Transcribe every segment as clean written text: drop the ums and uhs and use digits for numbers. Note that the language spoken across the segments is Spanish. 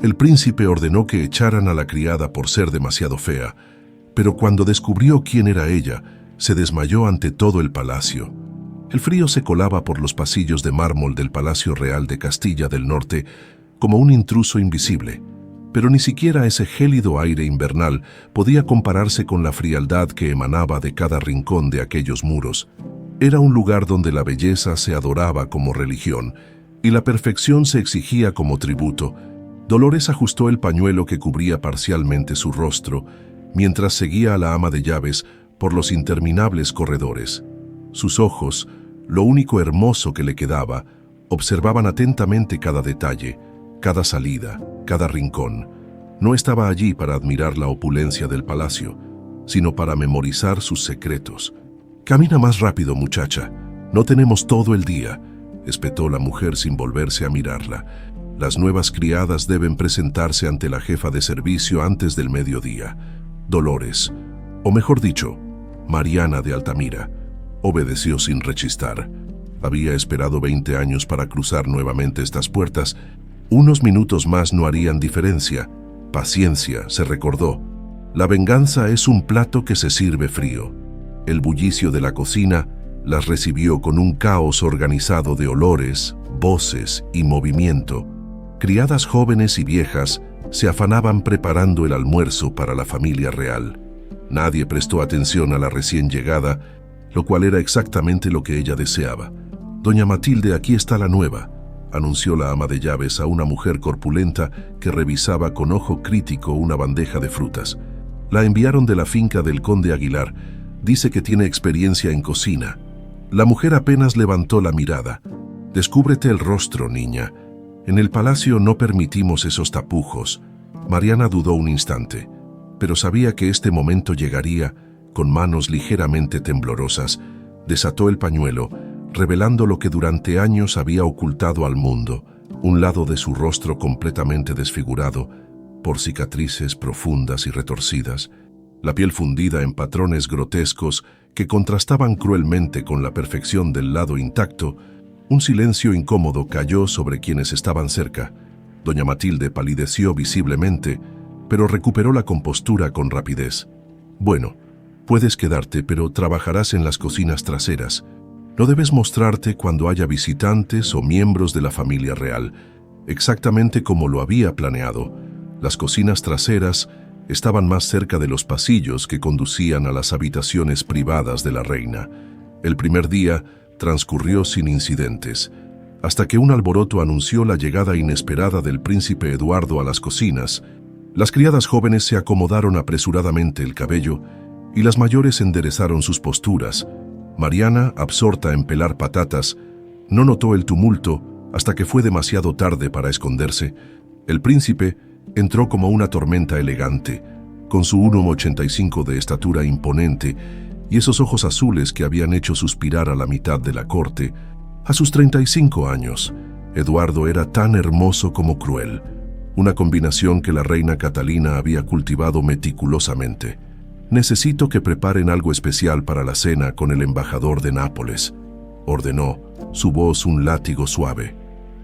El príncipe ordenó que echaran a la criada por ser demasiado fea, pero cuando descubrió quién era ella, se desmayó ante todo el palacio. El frío se colaba por los pasillos de mármol del Palacio Real de Castilla del Norte como un intruso invisible, pero ni siquiera ese gélido aire invernal podía compararse con la frialdad que emanaba de cada rincón de aquellos muros. Era un lugar donde la belleza se adoraba como religión y la perfección se exigía como tributo. Dolores ajustó el pañuelo que cubría parcialmente su rostro, mientras seguía a la ama de llaves por los interminables corredores. Sus ojos, lo único hermoso que le quedaba, observaban atentamente cada detalle, cada salida, cada rincón. No estaba allí para admirar la opulencia del palacio, sino para memorizar sus secretos. «Camina más rápido, muchacha. No tenemos todo el día», espetó la mujer sin volverse a mirarla. «Las nuevas criadas deben presentarse ante la jefa de servicio antes del mediodía». Dolores, o mejor dicho, Mariana de Altamira, obedeció sin rechistar. Había esperado 20 años para cruzar nuevamente estas puertas. Unos minutos más no harían diferencia. Paciencia, se recordó. La venganza es un plato que se sirve frío. El bullicio de la cocina las recibió con un caos organizado de olores, voces y movimiento. Criadas jóvenes y viejas se afanaban preparando el almuerzo para la familia real. Nadie prestó atención a la recién llegada, lo cual era exactamente lo que ella deseaba. «Doña Matilde, aquí está la nueva», anunció la ama de llaves a una mujer corpulenta que revisaba con ojo crítico una bandeja de frutas. «La enviaron de la finca del conde Aguilar. Dice que tiene experiencia en cocina». La mujer apenas levantó la mirada. «Descúbrete el rostro, niña. En el palacio no permitimos esos tapujos». Mariana dudó un instante, pero sabía que este momento llegaría. Con manos ligeramente temblorosas, desató el pañuelo, revelando lo que durante años había ocultado al mundo, un lado de su rostro completamente desfigurado por cicatrices profundas y retorcidas, la piel fundida en patrones grotescos que contrastaban cruelmente con la perfección del lado intacto. Un silencio incómodo cayó sobre quienes estaban cerca. Doña Matilde palideció visiblemente, pero recuperó la compostura con rapidez. «Bueno, puedes quedarte, pero trabajarás en las cocinas traseras. No debes mostrarte cuando haya visitantes o miembros de la familia real». Exactamente como lo había planeado, las cocinas traseras estaban más cerca de los pasillos que conducían a las habitaciones privadas de la reina. El primer día transcurrió sin incidentes, hasta que un alboroto anunció la llegada inesperada del príncipe Eduardo a las cocinas. Las criadas jóvenes se acomodaron apresuradamente el cabello y las mayores enderezaron sus posturas. Mariana, absorta en pelar patatas, no notó el tumulto hasta que fue demasiado tarde para esconderse. El príncipe entró como una tormenta elegante, con su 1,85 de estatura imponente y esos ojos azules que habían hecho suspirar a la mitad de la corte. A sus 35 años, Eduardo era tan hermoso como cruel, una combinación que la reina Catalina había cultivado meticulosamente. «Necesito que preparen algo especial para la cena con el embajador de Nápoles», ordenó, su voz un látigo suave.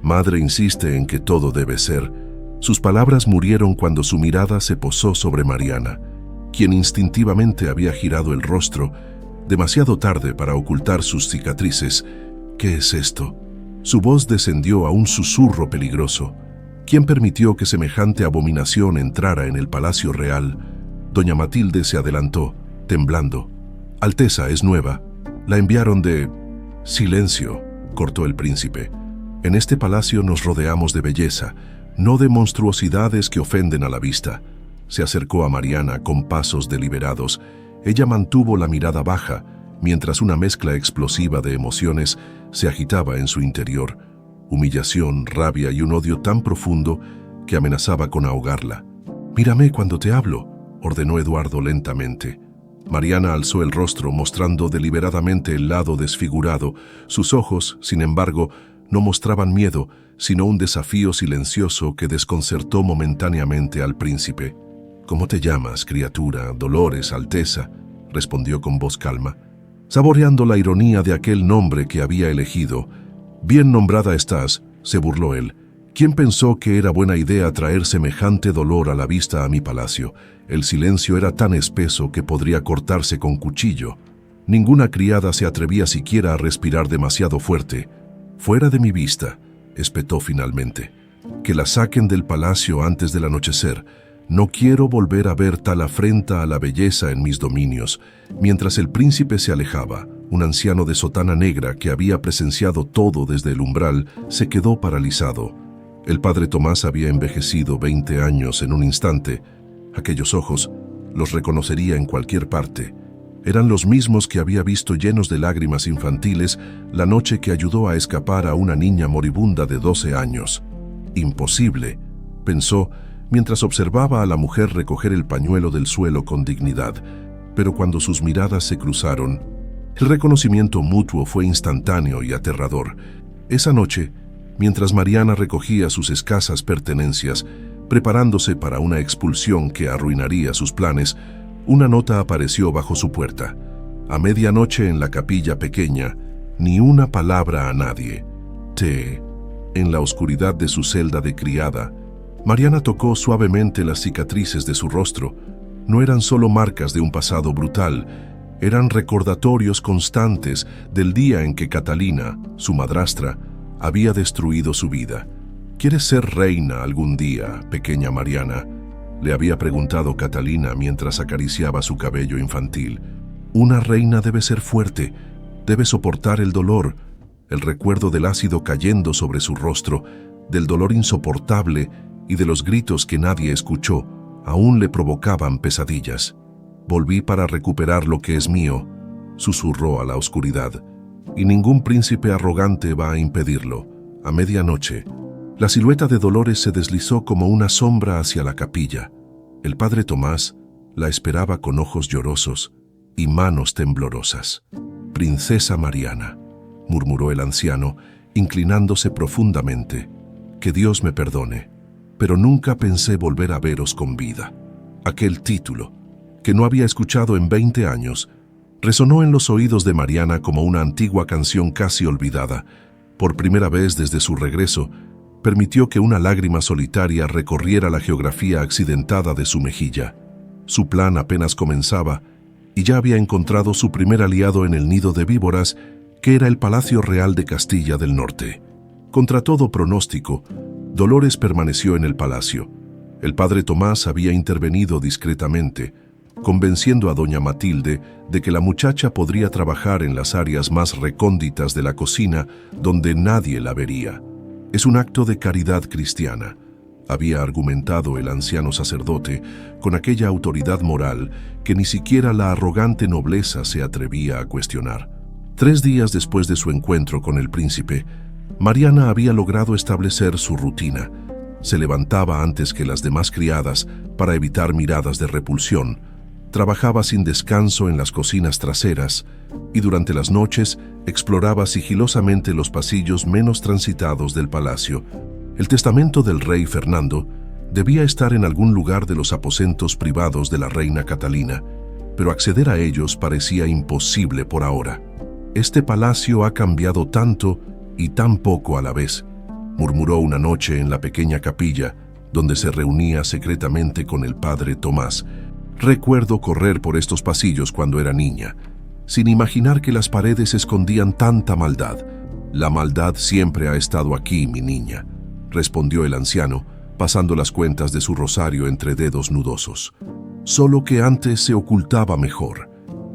«Madre insiste en que todo debe ser». Sus palabras murieron cuando su mirada se posó sobre Mariana, quien instintivamente había girado el rostro, demasiado tarde para ocultar sus cicatrices. «¿Qué es esto?». Su voz descendió a un susurro peligroso. ¿Quién permitió que semejante abominación entrara en el palacio real? Doña Matilde se adelantó, temblando. «Alteza, es nueva. La enviaron de...». «Silencio», cortó el príncipe. «En este palacio nos rodeamos de belleza, no de monstruosidades que ofenden a la vista». Se acercó a Mariana con pasos deliberados. Ella mantuvo la mirada baja, mientras una mezcla explosiva de emociones se agitaba en su interior. Humillación, rabia y un odio tan profundo que amenazaba con ahogarla. «Mírame cuando te hablo», ordenó Eduardo lentamente. Mariana alzó el rostro mostrando deliberadamente el lado desfigurado. Sus ojos, sin embargo, no mostraban miedo, sino un desafío silencioso que desconcertó momentáneamente al príncipe. «¿Cómo te llamas, criatura? Dolores, Alteza», respondió con voz calma, saboreando la ironía de aquel nombre que había elegido. «Bien nombrada estás», se burló él. ¿Quién pensó que era buena idea traer semejante dolor a la vista a mi palacio? El silencio era tan espeso que podría cortarse con cuchillo. Ninguna criada se atrevía siquiera a respirar demasiado fuerte. «Fuera de mi vista», espetó finalmente. «Que la saquen del palacio antes del anochecer. No quiero volver a ver tal afrenta a la belleza en mis dominios». Mientras el príncipe se alejaba, un anciano de sotana negra que había presenciado todo desde el umbral se quedó paralizado. El padre Tomás había envejecido 20 años en un instante. Aquellos ojos los reconocería en cualquier parte. Eran los mismos que había visto llenos de lágrimas infantiles la noche que ayudó a escapar a una niña moribunda de 12 años. «Imposible», pensó mientras observaba a la mujer recoger el pañuelo del suelo con dignidad. Pero cuando sus miradas se cruzaron, el reconocimiento mutuo fue instantáneo y aterrador. Esa noche, mientras Mariana recogía sus escasas pertenencias, preparándose para una expulsión que arruinaría sus planes, una nota apareció bajo su puerta. A medianoche en la capilla pequeña, ni una palabra a nadie. En la oscuridad de su celda de criada, Mariana tocó suavemente las cicatrices de su rostro. No eran solo marcas de un pasado brutal, eran recordatorios constantes del día en que Catalina, su madrastra, había destruido su vida. «¿Quieres ser reina algún día, pequeña Mariana?», le había preguntado Catalina mientras acariciaba su cabello infantil. «Una reina debe ser fuerte, debe soportar el dolor», el recuerdo del ácido cayendo sobre su rostro, del dolor insoportable y de los gritos que nadie escuchó, aún le provocaban pesadillas. «Volví para recuperar lo que es mío», susurró a la oscuridad, «y ningún príncipe arrogante va a impedirlo». A medianoche, la silueta de Dolores se deslizó como una sombra hacia la capilla. El padre Tomás la esperaba con ojos llorosos y manos temblorosas. «Princesa Mariana», murmuró el anciano, inclinándose profundamente, «que Dios me perdone, pero nunca pensé volver a veros con vida». Aquel título, que no había escuchado en 20 años, resonó en los oídos de Mariana como una antigua canción casi olvidada. Por primera vez desde su regreso, permitió que una lágrima solitaria recorriera la geografía accidentada de su mejilla. Su plan apenas comenzaba y ya había encontrado su primer aliado en el nido de víboras, que era el Palacio Real de Castilla del Norte. Contra todo pronóstico, Dolores permaneció en el palacio. El padre Tomás había intervenido discretamente, convenciendo a doña Matilde de que la muchacha podría trabajar en las áreas más recónditas de la cocina, donde nadie la vería. «Es un acto de caridad cristiana», había argumentado el anciano sacerdote con aquella autoridad moral que ni siquiera la arrogante nobleza se atrevía a cuestionar. 3 días después de su encuentro con el príncipe, Mariana había logrado establecer su rutina. Se levantaba antes que las demás criadas para evitar miradas de repulsión, trabajaba sin descanso en las cocinas traseras y durante las noches exploraba sigilosamente los pasillos menos transitados del palacio. El testamento del rey Fernando debía estar en algún lugar de los aposentos privados de la reina Catalina, pero acceder a ellos parecía imposible por ahora. «Este palacio ha cambiado tanto y tan poco a la vez», murmuró una noche en la pequeña capilla, donde se reunía secretamente con el padre Tomás. «Recuerdo correr por estos pasillos cuando era niña, sin imaginar que las paredes escondían tanta maldad. La maldad siempre ha estado aquí, mi niña», respondió el anciano, pasando las cuentas de su rosario entre dedos nudosos. «Solo que antes se ocultaba mejor».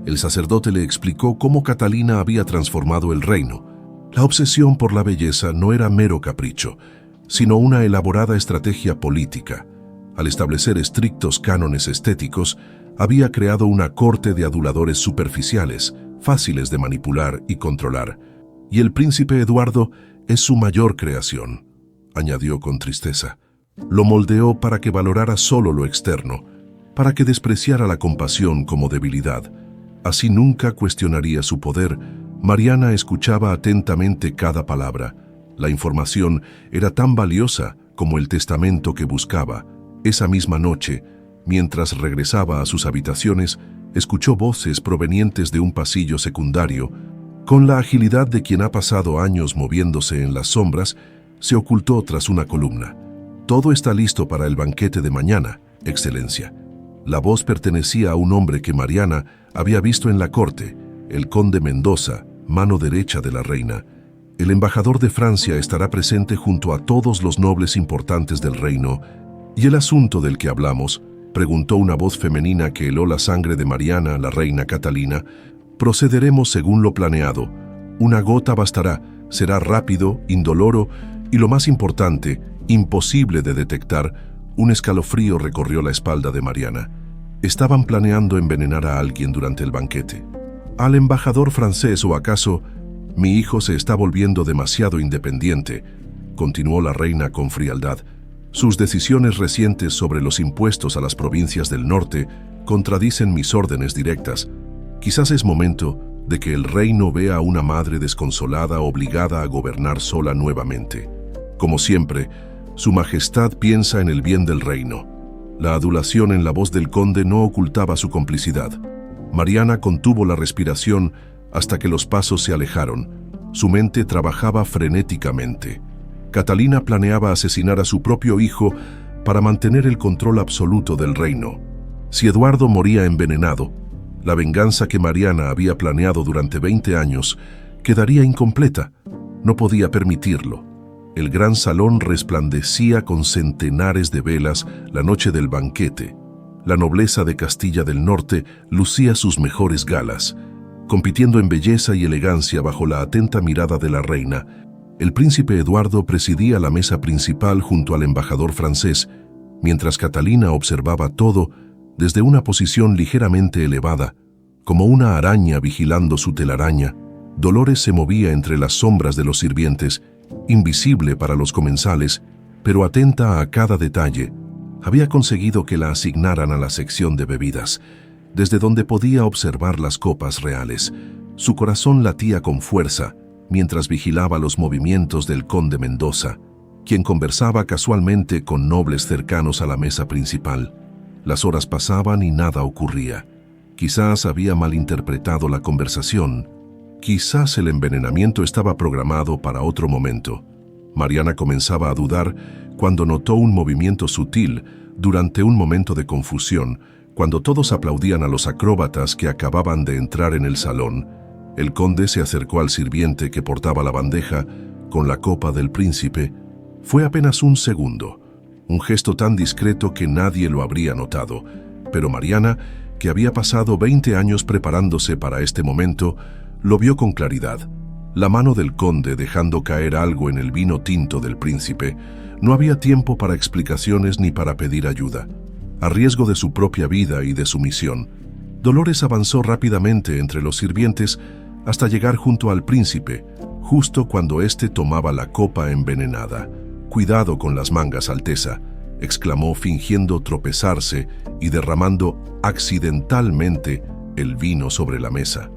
El sacerdote le explicó cómo Catalina había transformado el reino. La obsesión por la belleza no era mero capricho, sino una elaborada estrategia política. Al establecer estrictos cánones estéticos, había creado una corte de aduladores superficiales, fáciles de manipular y controlar. «Y el príncipe Eduardo es su mayor creación», añadió con tristeza. «Lo moldeó para que valorara solo lo externo, para que despreciara la compasión como debilidad. Así nunca cuestionaría su poder». Mariana escuchaba atentamente cada palabra. La información era tan valiosa como el testamento que buscaba. Esa misma noche, mientras regresaba a sus habitaciones, escuchó voces provenientes de un pasillo secundario. Con la agilidad de quien ha pasado años moviéndose en las sombras, se ocultó tras una columna. «Todo está listo para el banquete de mañana, Excelencia». La voz pertenecía a un hombre que Mariana había visto en la corte, el conde Mendoza, mano derecha de la reina. «El embajador de Francia estará presente junto a todos los nobles importantes del reino». «¿Y el asunto del que hablamos?», preguntó una voz femenina que heló la sangre de Mariana, la reina Catalina. «Procederemos según lo planeado. Una gota bastará, será rápido, indoloro y, lo más importante, imposible de detectar». Un escalofrío recorrió la espalda de Mariana. Estaban planeando envenenar a alguien durante el banquete. ¿Al embajador francés o acaso? «Mi hijo se está volviendo demasiado independiente», continuó la reina con frialdad. «Sus decisiones recientes sobre los impuestos a las provincias del norte contradicen mis órdenes directas. Quizás es momento de que el reino vea a una madre desconsolada obligada a gobernar sola nuevamente. Como siempre, Su Majestad piensa en el bien del reino». La adulación en la voz del conde no ocultaba su complicidad. Mariana contuvo la respiración hasta que los pasos se alejaron. Su mente trabajaba frenéticamente. Catalina planeaba asesinar a su propio hijo para mantener el control absoluto del reino. Si Eduardo moría envenenado, la venganza que Mariana había planeado durante 20 años quedaría incompleta. No podía permitirlo. El gran salón resplandecía con centenares de velas la noche del banquete. La nobleza de Castilla del Norte lucía sus mejores galas, compitiendo en belleza y elegancia bajo la atenta mirada de la reina. El príncipe Eduardo presidía la mesa principal junto al embajador francés, mientras Catalina observaba todo desde una posición ligeramente elevada, como una araña vigilando su telaraña. Dolores se movía entre las sombras de los sirvientes, invisible para los comensales, pero atenta a cada detalle. Había conseguido que la asignaran a la sección de bebidas, desde donde podía observar las copas reales. Su corazón latía con fuerza mientras vigilaba los movimientos del conde Mendoza, quien conversaba casualmente con nobles cercanos a la mesa principal. Las horas pasaban y nada ocurría. Quizás había malinterpretado la conversación. Quizás el envenenamiento estaba programado para otro momento. Mariana comenzaba a dudar cuando notó un movimiento sutil durante un momento de confusión, cuando todos aplaudían a los acróbatas que acababan de entrar en el salón. El conde se acercó al sirviente que portaba la bandeja con la copa del príncipe. Fue apenas un segundo, un gesto tan discreto que nadie lo habría notado, pero Mariana, que había pasado 20 años preparándose para este momento, lo vio con claridad. La mano del conde dejando caer algo en el vino tinto del príncipe. No había tiempo para explicaciones ni para pedir ayuda. A riesgo de su propia vida y de su misión, Dolores avanzó rápidamente entre los sirvientes hasta llegar junto al príncipe, justo cuando éste tomaba la copa envenenada. «Cuidado con las mangas, Alteza», exclamó fingiendo tropezarse y derramando accidentalmente el vino sobre la mesa.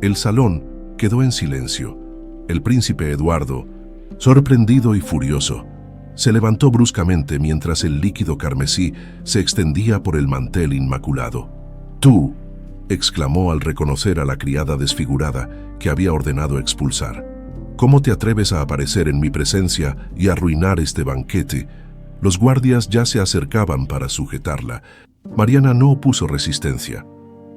El salón quedó en silencio. El príncipe Eduardo, sorprendido y furioso, se levantó bruscamente mientras el líquido carmesí se extendía por el mantel inmaculado. «¡Tú!», exclamó al reconocer a la criada desfigurada que había ordenado expulsar. «¿Cómo te atreves a aparecer en mi presencia y arruinar este banquete?». Los guardias ya se acercaban para sujetarla. Mariana no opuso resistencia,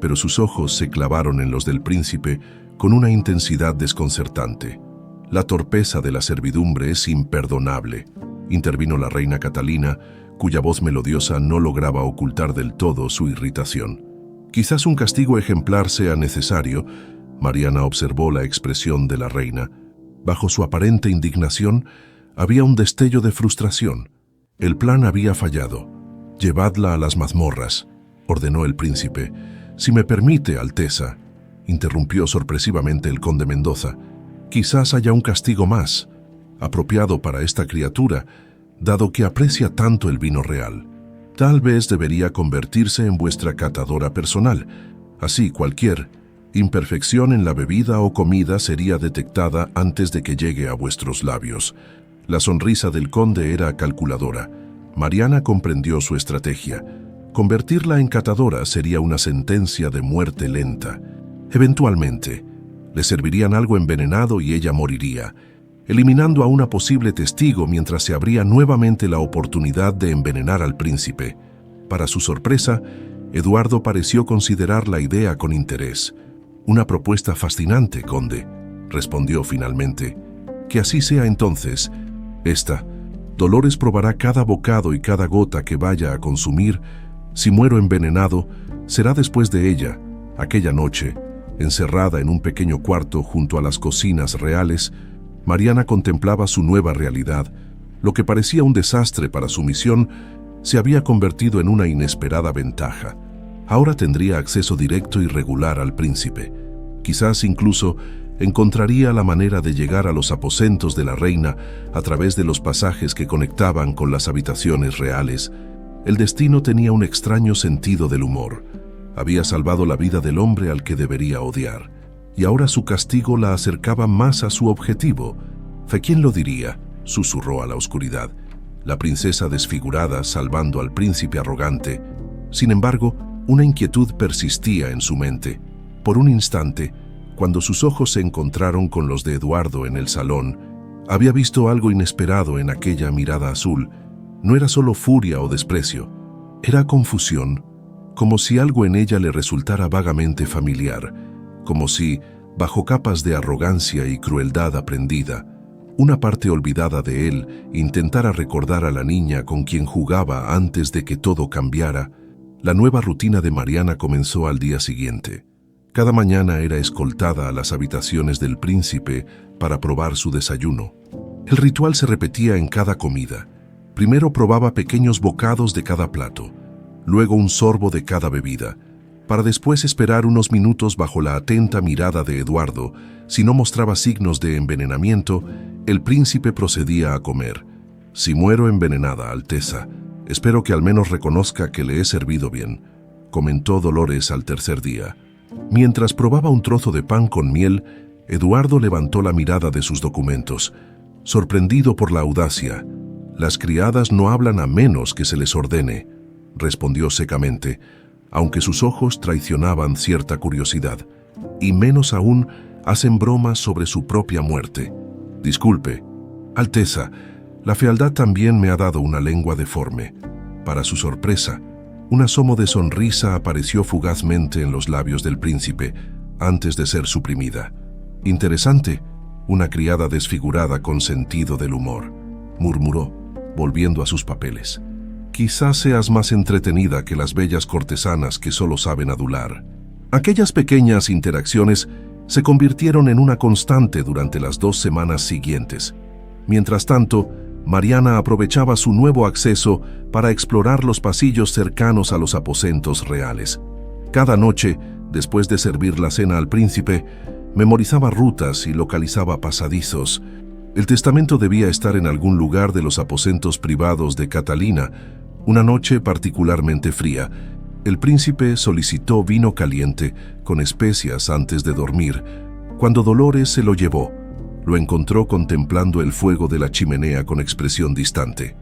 pero sus ojos se clavaron en los del príncipe con una intensidad desconcertante. «La torpeza de la servidumbre es imperdonable», intervino la reina Catalina, cuya voz melodiosa no lograba ocultar del todo su irritación. «Quizás un castigo ejemplar sea necesario». Mariana observó la expresión de la reina. Bajo su aparente indignación había un destello de frustración. El plan había fallado. «Llevadla a las mazmorras», ordenó el príncipe. «Si me permite, Alteza», interrumpió sorpresivamente el conde Mendoza, «quizás haya un castigo más, apropiado para esta criatura, dado que aprecia tanto el vino real. Tal vez debería convertirse en vuestra catadora personal. Así cualquier imperfección en la bebida o comida sería detectada antes de que llegue a vuestros labios». La sonrisa del conde era calculadora. Mariana comprendió su estrategia. Convertirla en catadora sería una sentencia de muerte lenta. Eventualmente, le servirían algo envenenado y ella moriría. eliminando a una posible testigo mientras se abría nuevamente la oportunidad de envenenar al príncipe. Para su sorpresa, Eduardo pareció considerar la idea con interés. «Una propuesta fascinante, conde», respondió finalmente. «Que así sea entonces. Dolores probará cada bocado y cada gota que vaya a consumir. Si muero envenenado, será después de ella». Aquella noche, encerrada en un pequeño cuarto junto a las cocinas reales, Mariana contemplaba su nueva realidad. Lo que parecía un desastre para su misión se había convertido en una inesperada ventaja. Ahora tendría acceso directo y regular al príncipe. Quizás incluso encontraría la manera de llegar a los aposentos de la reina a través de los pasajes que conectaban con las habitaciones reales. El destino tenía un extraño sentido del humor. Había salvado la vida del hombre al que debería odiar, y ahora su castigo la acercaba más a su objetivo. «¿Fe quién lo diría?», susurró a la oscuridad. La princesa desfigurada salvando al príncipe arrogante. Sin embargo, una inquietud persistía en su mente. Por un instante, cuando sus ojos se encontraron con los de Eduardo en el salón, había visto algo inesperado en aquella mirada azul. No era solo furia o desprecio, era confusión, como si algo en ella le resultara vagamente familiar, como si, bajo capas de arrogancia y crueldad aprendida, una parte olvidada de él intentara recordar a la niña con quien jugaba antes de que todo cambiara. La nueva rutina de Mariana comenzó al día siguiente. Cada mañana era escoltada a las habitaciones del príncipe para probar su desayuno. El ritual se repetía en cada comida. Primero probaba pequeños bocados de cada plato, luego un sorbo de cada bebida, para después esperar unos minutos bajo la atenta mirada de Eduardo. Si no mostraba signos de envenenamiento, el príncipe procedía a comer. «Si muero envenenada, Alteza, espero que al menos reconozca que le he servido bien», comentó Dolores al tercer día. Mientras probaba un trozo de pan con miel, Eduardo levantó la mirada de sus documentos, sorprendido por la audacia. «Las criadas no hablan a menos que se les ordene», respondió secamente, aunque sus ojos traicionaban cierta curiosidad. «Y menos aún hacen bromas sobre su propia muerte». «Disculpe, Alteza, la fealdad también me ha dado una lengua deforme». Para su sorpresa, un asomo de sonrisa apareció fugazmente en los labios del príncipe, antes de ser suprimida. «Interesante, una criada desfigurada con sentido del humor», murmuró, volviendo a sus papeles. «Quizás seas más entretenida que las bellas cortesanas que solo saben adular». Aquellas pequeñas interacciones se convirtieron en una constante durante las 2 semanas siguientes. Mientras tanto, Mariana aprovechaba su nuevo acceso para explorar los pasillos cercanos a los aposentos reales. Cada noche, después de servir la cena al príncipe, memorizaba rutas y localizaba pasadizos. El testamento debía estar en algún lugar de los aposentos privados de Catalina. Una noche particularmente fría, el príncipe solicitó vino caliente con especias antes de dormir. Cuando Dolores se lo llevó, lo encontró contemplando el fuego de la chimenea con expresión distante.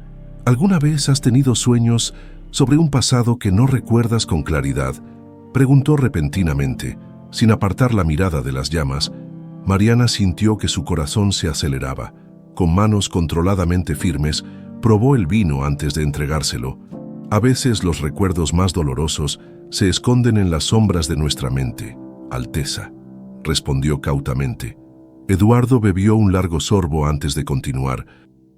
«¿Alguna vez has tenido sueños sobre un pasado que no recuerdas con claridad?», preguntó repentinamente. Sin apartar la mirada de las llamas, Mariana sintió que su corazón se aceleraba. Con manos controladamente firmes, probó el vino antes de entregárselo. «A veces los recuerdos más dolorosos se esconden en las sombras de nuestra mente, Alteza», respondió cautamente. Eduardo bebió un largo sorbo antes de continuar.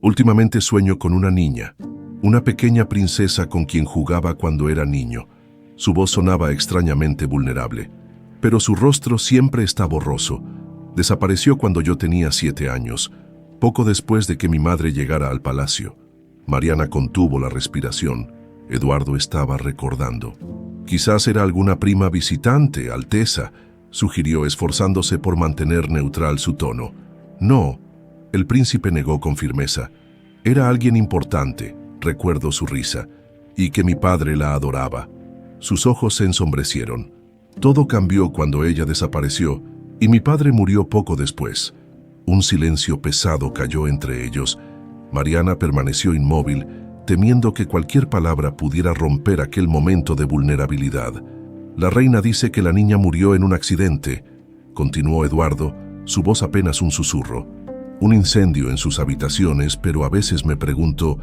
«Últimamente sueño con una niña, una pequeña princesa con quien jugaba cuando era niño». Su voz sonaba extrañamente vulnerable, pero su rostro siempre está borroso. «Desapareció cuando yo tenía 7 años, poco después de que mi madre llegara al palacio». Mariana contuvo la respiración. Eduardo estaba recordando. «Quizás era alguna prima visitante, Alteza», sugirió, esforzándose por mantener neutral su tono. «No», el príncipe negó con firmeza. «Era alguien importante», recuerdo su risa, «y que mi padre la adoraba». Sus ojos se ensombrecieron. «Todo cambió cuando ella desapareció, y mi padre murió poco después». Un silencio pesado cayó entre ellos. Mariana permaneció inmóvil, temiendo que cualquier palabra pudiera romper aquel momento de vulnerabilidad. «La reina dice que la niña murió en un accidente», continuó Eduardo, su voz apenas un susurro. Un incendio en sus habitaciones, pero a veces me pregunto,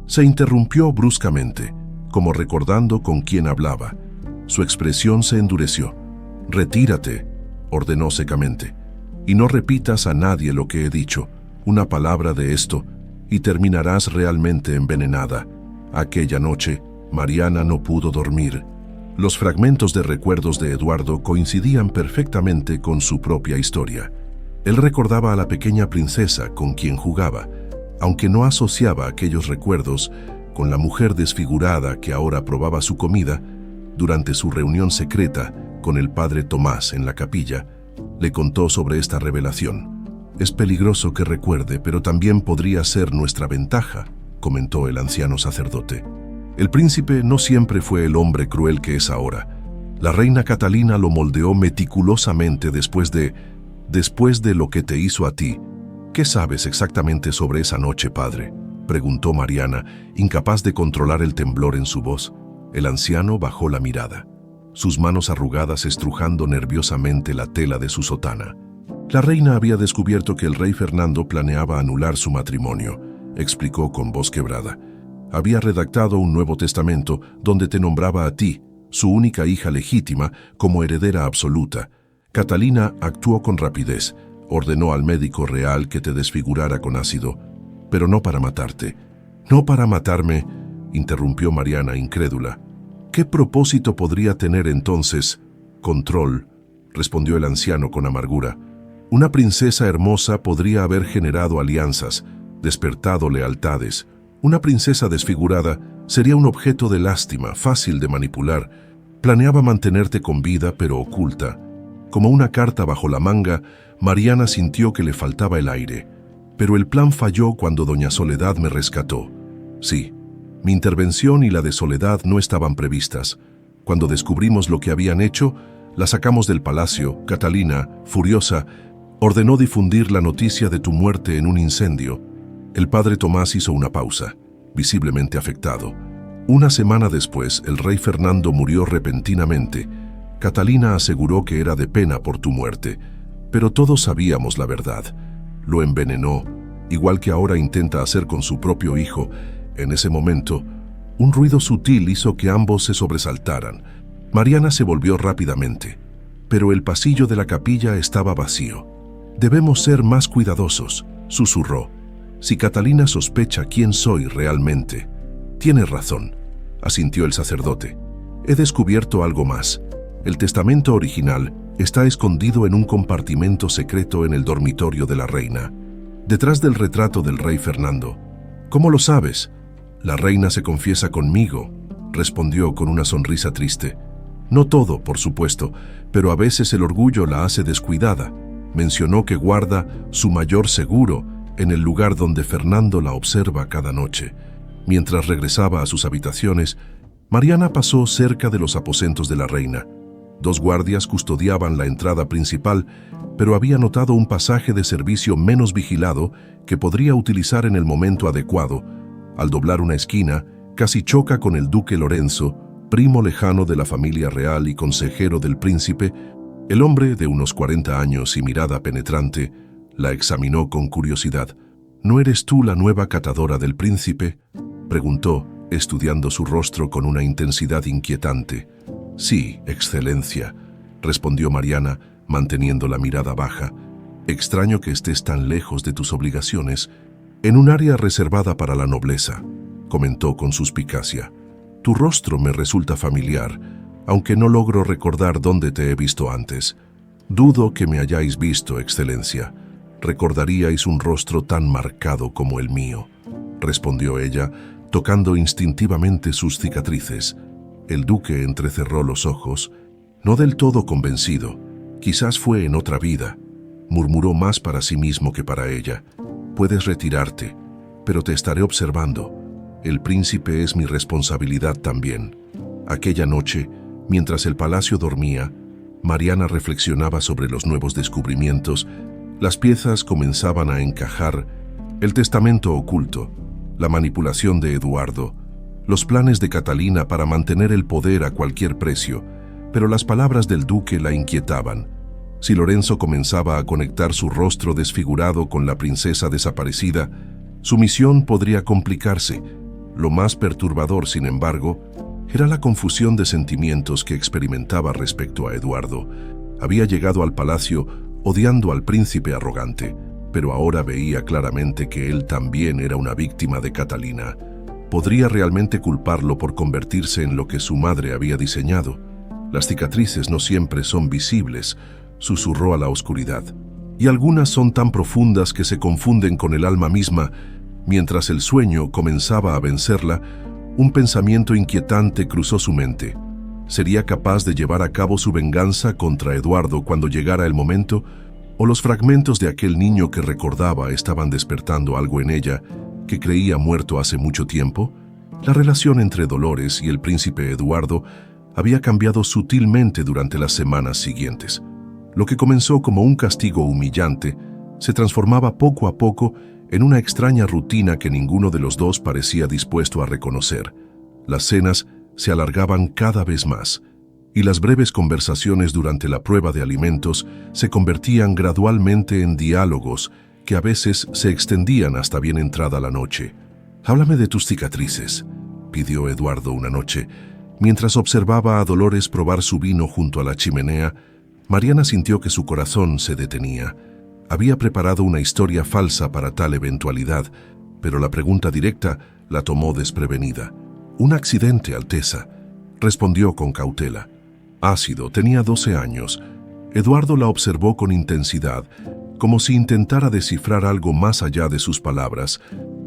se interrumpió bruscamente, como recordando con quién hablaba. Su expresión se endureció. «Retírate», ordenó secamente, «y no repitas a nadie lo que he dicho, una palabra de esto, y terminarás realmente envenenada». Aquella noche, Mariana no pudo dormir. Los fragmentos de recuerdos de Eduardo coincidían perfectamente con su propia historia. Él recordaba a la pequeña princesa con quien jugaba, aunque no asociaba aquellos recuerdos con la mujer desfigurada que ahora probaba su comida. Durante su reunión secreta con el padre Tomás en la capilla, le contó sobre esta revelación. «Es peligroso que recuerde, pero también podría ser nuestra ventaja», comentó el anciano sacerdote. «El príncipe no siempre fue el hombre cruel que es ahora. La reina Catalina lo moldeó meticulosamente después de lo que te hizo a ti». «¿Qué sabes exactamente sobre esa noche, padre?», preguntó Mariana, incapaz de controlar el temblor en su voz. El anciano bajó la mirada, sus manos arrugadas estrujando nerviosamente la tela de su sotana. «La reina había descubierto que el rey Fernando planeaba anular su matrimonio», explicó con voz quebrada. «Había redactado un Nuevo Testamento donde te nombraba a ti, su única hija legítima, como heredera absoluta. Catalina actuó con rapidez, ordenó al médico real que te desfigurara con ácido, pero no para matarte». «No para matarme», interrumpió Mariana, incrédula. «¿Qué propósito podría tener entonces?» «Control», respondió el anciano con amargura. «Una princesa hermosa podría haber generado alianzas, despertado lealtades. Una princesa desfigurada sería un objeto de lástima, fácil de manipular. Planeaba mantenerte con vida, pero oculta». Como una carta bajo la manga, Mariana sintió que le faltaba el aire. «Pero el plan falló cuando doña Soledad me rescató». «Sí, mi intervención y la de Soledad no estaban previstas. Cuando descubrimos lo que habían hecho, la sacamos del palacio. Catalina, furiosa, ordenó difundir la noticia de tu muerte en un incendio». El padre Tomás hizo una pausa, visiblemente afectado. «Una semana después, el rey Fernando murió repentinamente. Catalina aseguró que era de pena por tu muerte, pero todos sabíamos la verdad. Lo envenenó, igual que ahora intenta hacer con su propio hijo». En ese momento, un ruido sutil hizo que ambos se sobresaltaran. Mariana se volvió rápidamente, pero el pasillo de la capilla estaba vacío. «Debemos ser más cuidadosos», susurró. «Si Catalina sospecha quién soy realmente». «Tienes razón», asintió el sacerdote. «He descubierto algo más. El testamento original está escondido en un compartimento secreto en el dormitorio de la reina, detrás del retrato del rey Fernando». «¿Cómo lo sabes?». «La reina se confiesa conmigo», respondió con una sonrisa triste. «No todo, por supuesto, pero a veces el orgullo la hace descuidada. Mencionó que guarda su mayor seguro en el lugar donde Fernando la observa cada noche». Mientras regresaba a sus habitaciones, Mariana pasó cerca de los aposentos de la reina. 2 guardias custodiaban la entrada principal, pero había notado un pasaje de servicio menos vigilado que podría utilizar en el momento adecuado. Al doblar una esquina, casi choca con el duque Lorenzo, primo lejano de la familia real y consejero del príncipe. El hombre, de unos 40 años y mirada penetrante, la examinó con curiosidad. «¿No eres tú la nueva catadora del príncipe?», preguntó, estudiando su rostro con una intensidad inquietante. «Sí, excelencia», respondió Mariana, manteniendo la mirada baja. «Extraño que estés tan lejos de tus obligaciones, en un área reservada para la nobleza», comentó con suspicacia. «Tu rostro me resulta familiar, aunque no logro recordar dónde te he visto antes». «Dudo que me hayáis visto, excelencia. Recordaríais un rostro tan marcado como el mío», respondió ella, tocando instintivamente sus cicatrices. El duque entrecerró los ojos, no del todo convencido. «Quizás fue en otra vida», murmuró más para sí mismo que para ella. «Puedes retirarte, pero te estaré observando. El príncipe es mi responsabilidad también». Aquella noche, mientras el palacio dormía, Mariana reflexionaba sobre los nuevos descubrimientos. Las piezas comenzaban a encajar: el testamento oculto, la manipulación de Eduardo, los planes de Catalina para mantener el poder a cualquier precio, pero las palabras del duque la inquietaban. Si Lorenzo comenzaba a conectar su rostro desfigurado con la princesa desaparecida, su misión podría complicarse. Lo más perturbador, sin embargo, era la confusión de sentimientos que experimentaba respecto a Eduardo. Había llegado al palacio odiando al príncipe arrogante, pero ahora veía claramente que él también era una víctima de Catalina. ¿Podría realmente culparlo por convertirse en lo que su madre había diseñado? Las cicatrices no siempre son visibles, susurró a la oscuridad, y algunas son tan profundas que se confunden con el alma misma. Mientras el sueño comenzaba a vencerla, un pensamiento inquietante cruzó su mente. ¿Sería capaz de llevar a cabo su venganza contra Eduardo cuando llegara el momento? ¿O los fragmentos de aquel niño que recordaba estaban despertando algo en ella que creía muerto hace mucho tiempo? La relación entre Dolores y el príncipe Eduardo había cambiado sutilmente durante las semanas siguientes. Lo que comenzó como un castigo humillante se transformaba poco a poco en una extraña rutina que ninguno de los dos parecía dispuesto a reconocer. Las cenas se alargaban cada vez más, y las breves conversaciones durante la prueba de alimentos se convertían gradualmente en diálogos que a veces se extendían hasta bien entrada la noche. «Háblame de tus cicatrices», pidió Eduardo una noche. Mientras observaba a Dolores probar su vino junto a la chimenea, Mariana sintió que su corazón se detenía. Había preparado una historia falsa para tal eventualidad, pero la pregunta directa la tomó desprevenida. «Un accidente, Alteza», respondió con cautela. Ácido, tenía 12 años. Eduardo la observó con intensidad, como si intentara descifrar algo más allá de sus palabras.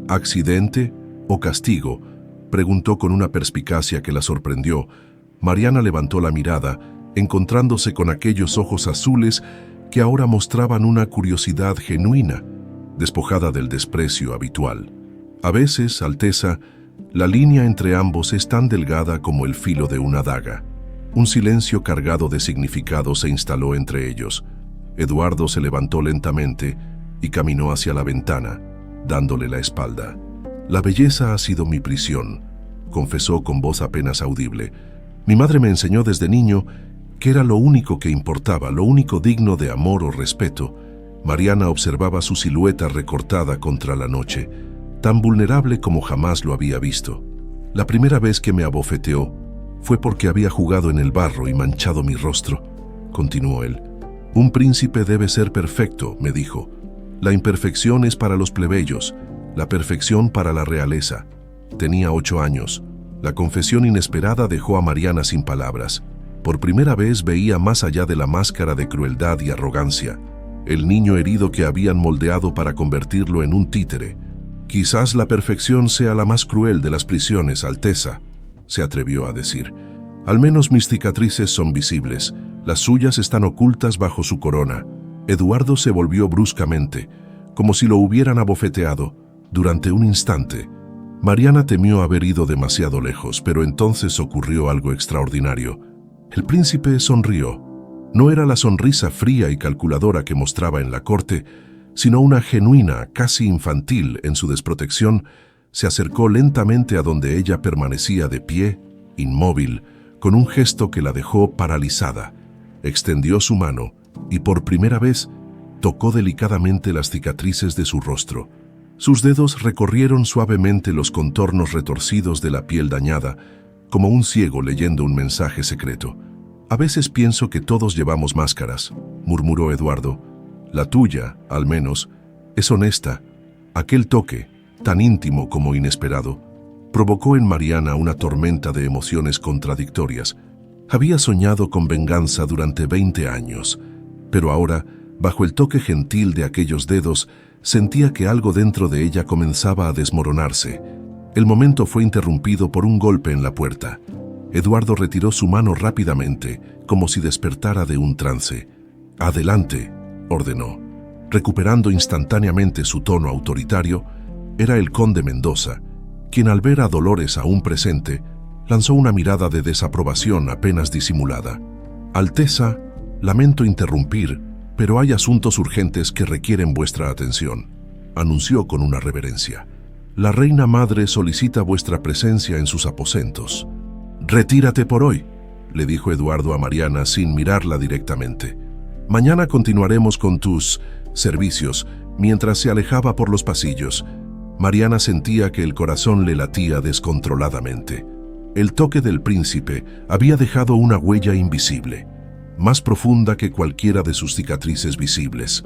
«¿Accidente o castigo?», preguntó con una perspicacia que la sorprendió. Mariana levantó la mirada, encontrándose con aquellos ojos azules que ahora mostraban una curiosidad genuina, despojada del desprecio habitual. «A veces, Alteza, la línea entre ambos es tan delgada como el filo de una daga». Un silencio cargado de significado se instaló entre ellos. Eduardo se levantó lentamente y caminó hacia la ventana, dándole la espalda. «La belleza ha sido mi prisión», confesó con voz apenas audible. «Mi madre me enseñó desde niño que era lo único que importaba, lo único digno de amor o respeto». Mariana observaba su silueta recortada contra la noche, tan vulnerable como jamás lo había visto. «La primera vez que me abofeteó fue porque había jugado en el barro y manchado mi rostro», continuó él. «Un príncipe debe ser perfecto», me dijo. «La imperfección es para los plebeyos, la perfección para la realeza». Tenía 8 años. La confesión inesperada dejó a Mariana sin palabras. Por primera vez veía más allá de la máscara de crueldad y arrogancia, el niño herido que habían moldeado para convertirlo en un títere. «Quizás la perfección sea la más cruel de las prisiones, Alteza», se atrevió a decir. «Al menos mis cicatrices son visibles, las suyas están ocultas bajo su corona». Eduardo se volvió bruscamente, como si lo hubieran abofeteado. Durante un instante, Mariana temió haber ido demasiado lejos, pero entonces ocurrió algo extraordinario. El príncipe sonrió. No era la sonrisa fría y calculadora que mostraba en la corte, sino una genuina, casi infantil en su desprotección. Se acercó lentamente a donde ella permanecía de pie, inmóvil, con un gesto que la dejó paralizada. Extendió su mano y por primera vez tocó delicadamente las cicatrices de su rostro. Sus dedos recorrieron suavemente los contornos retorcidos de la piel dañada, como un ciego leyendo un mensaje secreto. «A veces pienso que todos llevamos máscaras», murmuró Eduardo. «La tuya, al menos, es honesta». Aquel toque, tan íntimo como inesperado, provocó en Mariana una tormenta de emociones contradictorias. Había soñado con venganza durante 20 años, pero ahora, bajo el toque gentil de aquellos dedos, sentía que algo dentro de ella comenzaba a desmoronarse. El momento fue interrumpido por un golpe en la puerta. Eduardo retiró su mano rápidamente, como si despertara de un trance. «Adelante», ordenó. Recuperando instantáneamente su tono autoritario, era el conde Mendoza, quien al ver a Dolores aún presente, lanzó una mirada de desaprobación apenas disimulada. «Alteza, lamento interrumpir, pero hay asuntos urgentes que requieren vuestra atención», anunció con una reverencia. «La reina madre solicita vuestra presencia en sus aposentos». «Retírate por hoy», le dijo Eduardo a Mariana sin mirarla directamente. Mañana continuaremos con tus servicios. Mientras se alejaba por los pasillos, Mariana sentía que el corazón le latía descontroladamente. El toque del príncipe había dejado una huella invisible, más profunda que cualquiera de sus cicatrices visibles.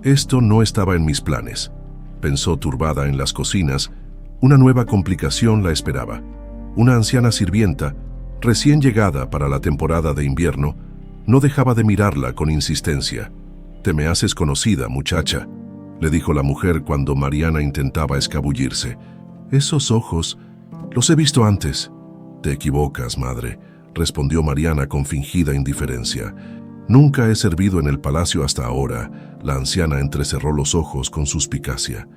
Esto no estaba en mis planes, pensó turbada en las cocinas. Una nueva complicación la esperaba. Una anciana sirvienta, recién llegada para la temporada de invierno, no dejaba de mirarla con insistencia. «Te me haces conocida, muchacha», le dijo la mujer cuando Mariana intentaba escabullirse. «Esos ojos, los he visto antes». «Te equivocas, madre», respondió Mariana con fingida indiferencia. «Nunca he servido en el palacio hasta ahora». La anciana entrecerró los ojos con suspicacia.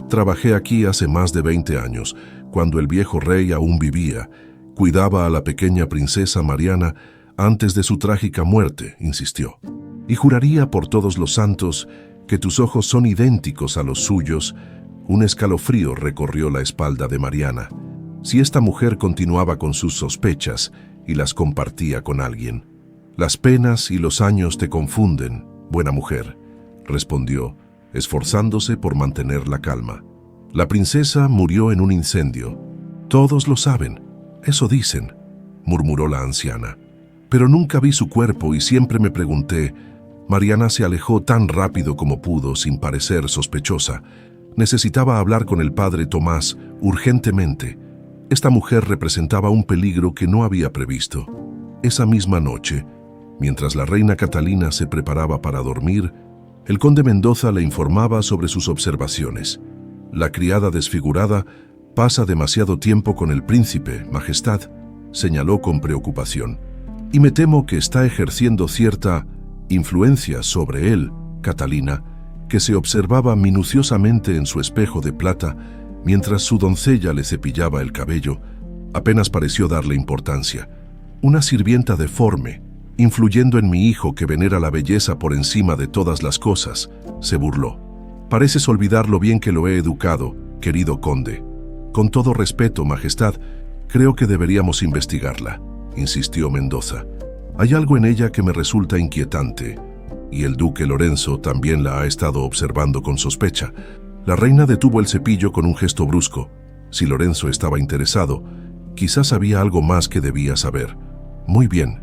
«Trabajé aquí hace más de 20 años, cuando el viejo rey aún vivía. Cuidaba a la pequeña princesa Mariana antes de su trágica muerte», insistió. «Y juraría por todos los santos que tus ojos son idénticos a los suyos». Un escalofrío recorrió la espalda de Mariana. Si esta mujer continuaba con sus sospechas y las compartía con alguien. «Las penas y los años te confunden, buena mujer», respondió, esforzándose por mantener la calma. «La princesa murió en un incendio». «Todos lo saben, eso dicen», murmuró la anciana. «Pero nunca vi su cuerpo y siempre me pregunté». Mariana se alejó tan rápido como pudo, sin parecer sospechosa. Necesitaba hablar con el padre Tomás urgentemente. Esta mujer representaba un peligro que no había previsto. Esa misma noche, mientras la reina Catalina se preparaba para dormir, el conde Mendoza le informaba sobre sus observaciones. «La criada desfigurada pasa demasiado tiempo con el príncipe, Majestad», señaló con preocupación. «Y me temo que está ejerciendo cierta influencia sobre él, Catalina, que se observaba minuciosamente en su espejo de plata mientras su doncella le cepillaba el cabello. Apenas pareció darle importancia. Una sirvienta deforme, influyendo en mi hijo que venera la belleza por encima de todas las cosas», se burló. «Pareces olvidar lo bien que lo he educado, querido conde». «Con todo respeto, Majestad, creo que deberíamos investigarla», insistió Mendoza. «Hay algo en ella que me resulta inquietante, y el duque Lorenzo también la ha estado observando con sospecha». La reina detuvo el cepillo con un gesto brusco. Si Lorenzo estaba interesado, quizás había algo más que debía saber. «Muy bien,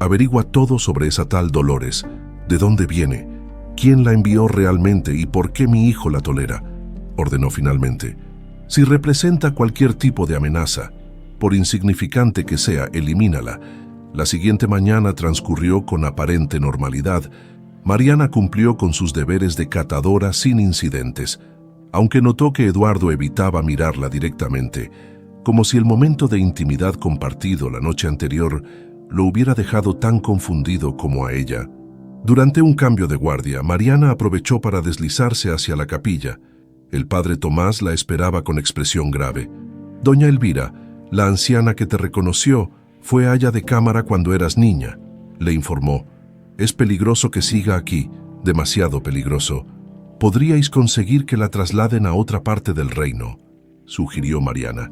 averigua todo sobre esa tal Dolores. ¿De dónde viene? ¿Quién la envió realmente y por qué mi hijo la tolera?», ordenó finalmente. «Si representa cualquier tipo de amenaza, por insignificante que sea, elimínala». La siguiente mañana transcurrió con aparente normalidad. Mariana cumplió con sus deberes de catadora sin incidentes, aunque notó que Eduardo evitaba mirarla directamente, como si el momento de intimidad compartido la noche anterior lo hubiera dejado tan confundido como a ella. Durante un cambio de guardia, Mariana aprovechó para deslizarse hacia la capilla. El padre Tomás la esperaba con expresión grave. «Doña Elvira, la anciana que te reconoció, fue haya de cámara cuando eras niña», le informó. «Es peligroso que siga aquí, demasiado peligroso. Podríais conseguir que la trasladen a otra parte del reino», sugirió Mariana.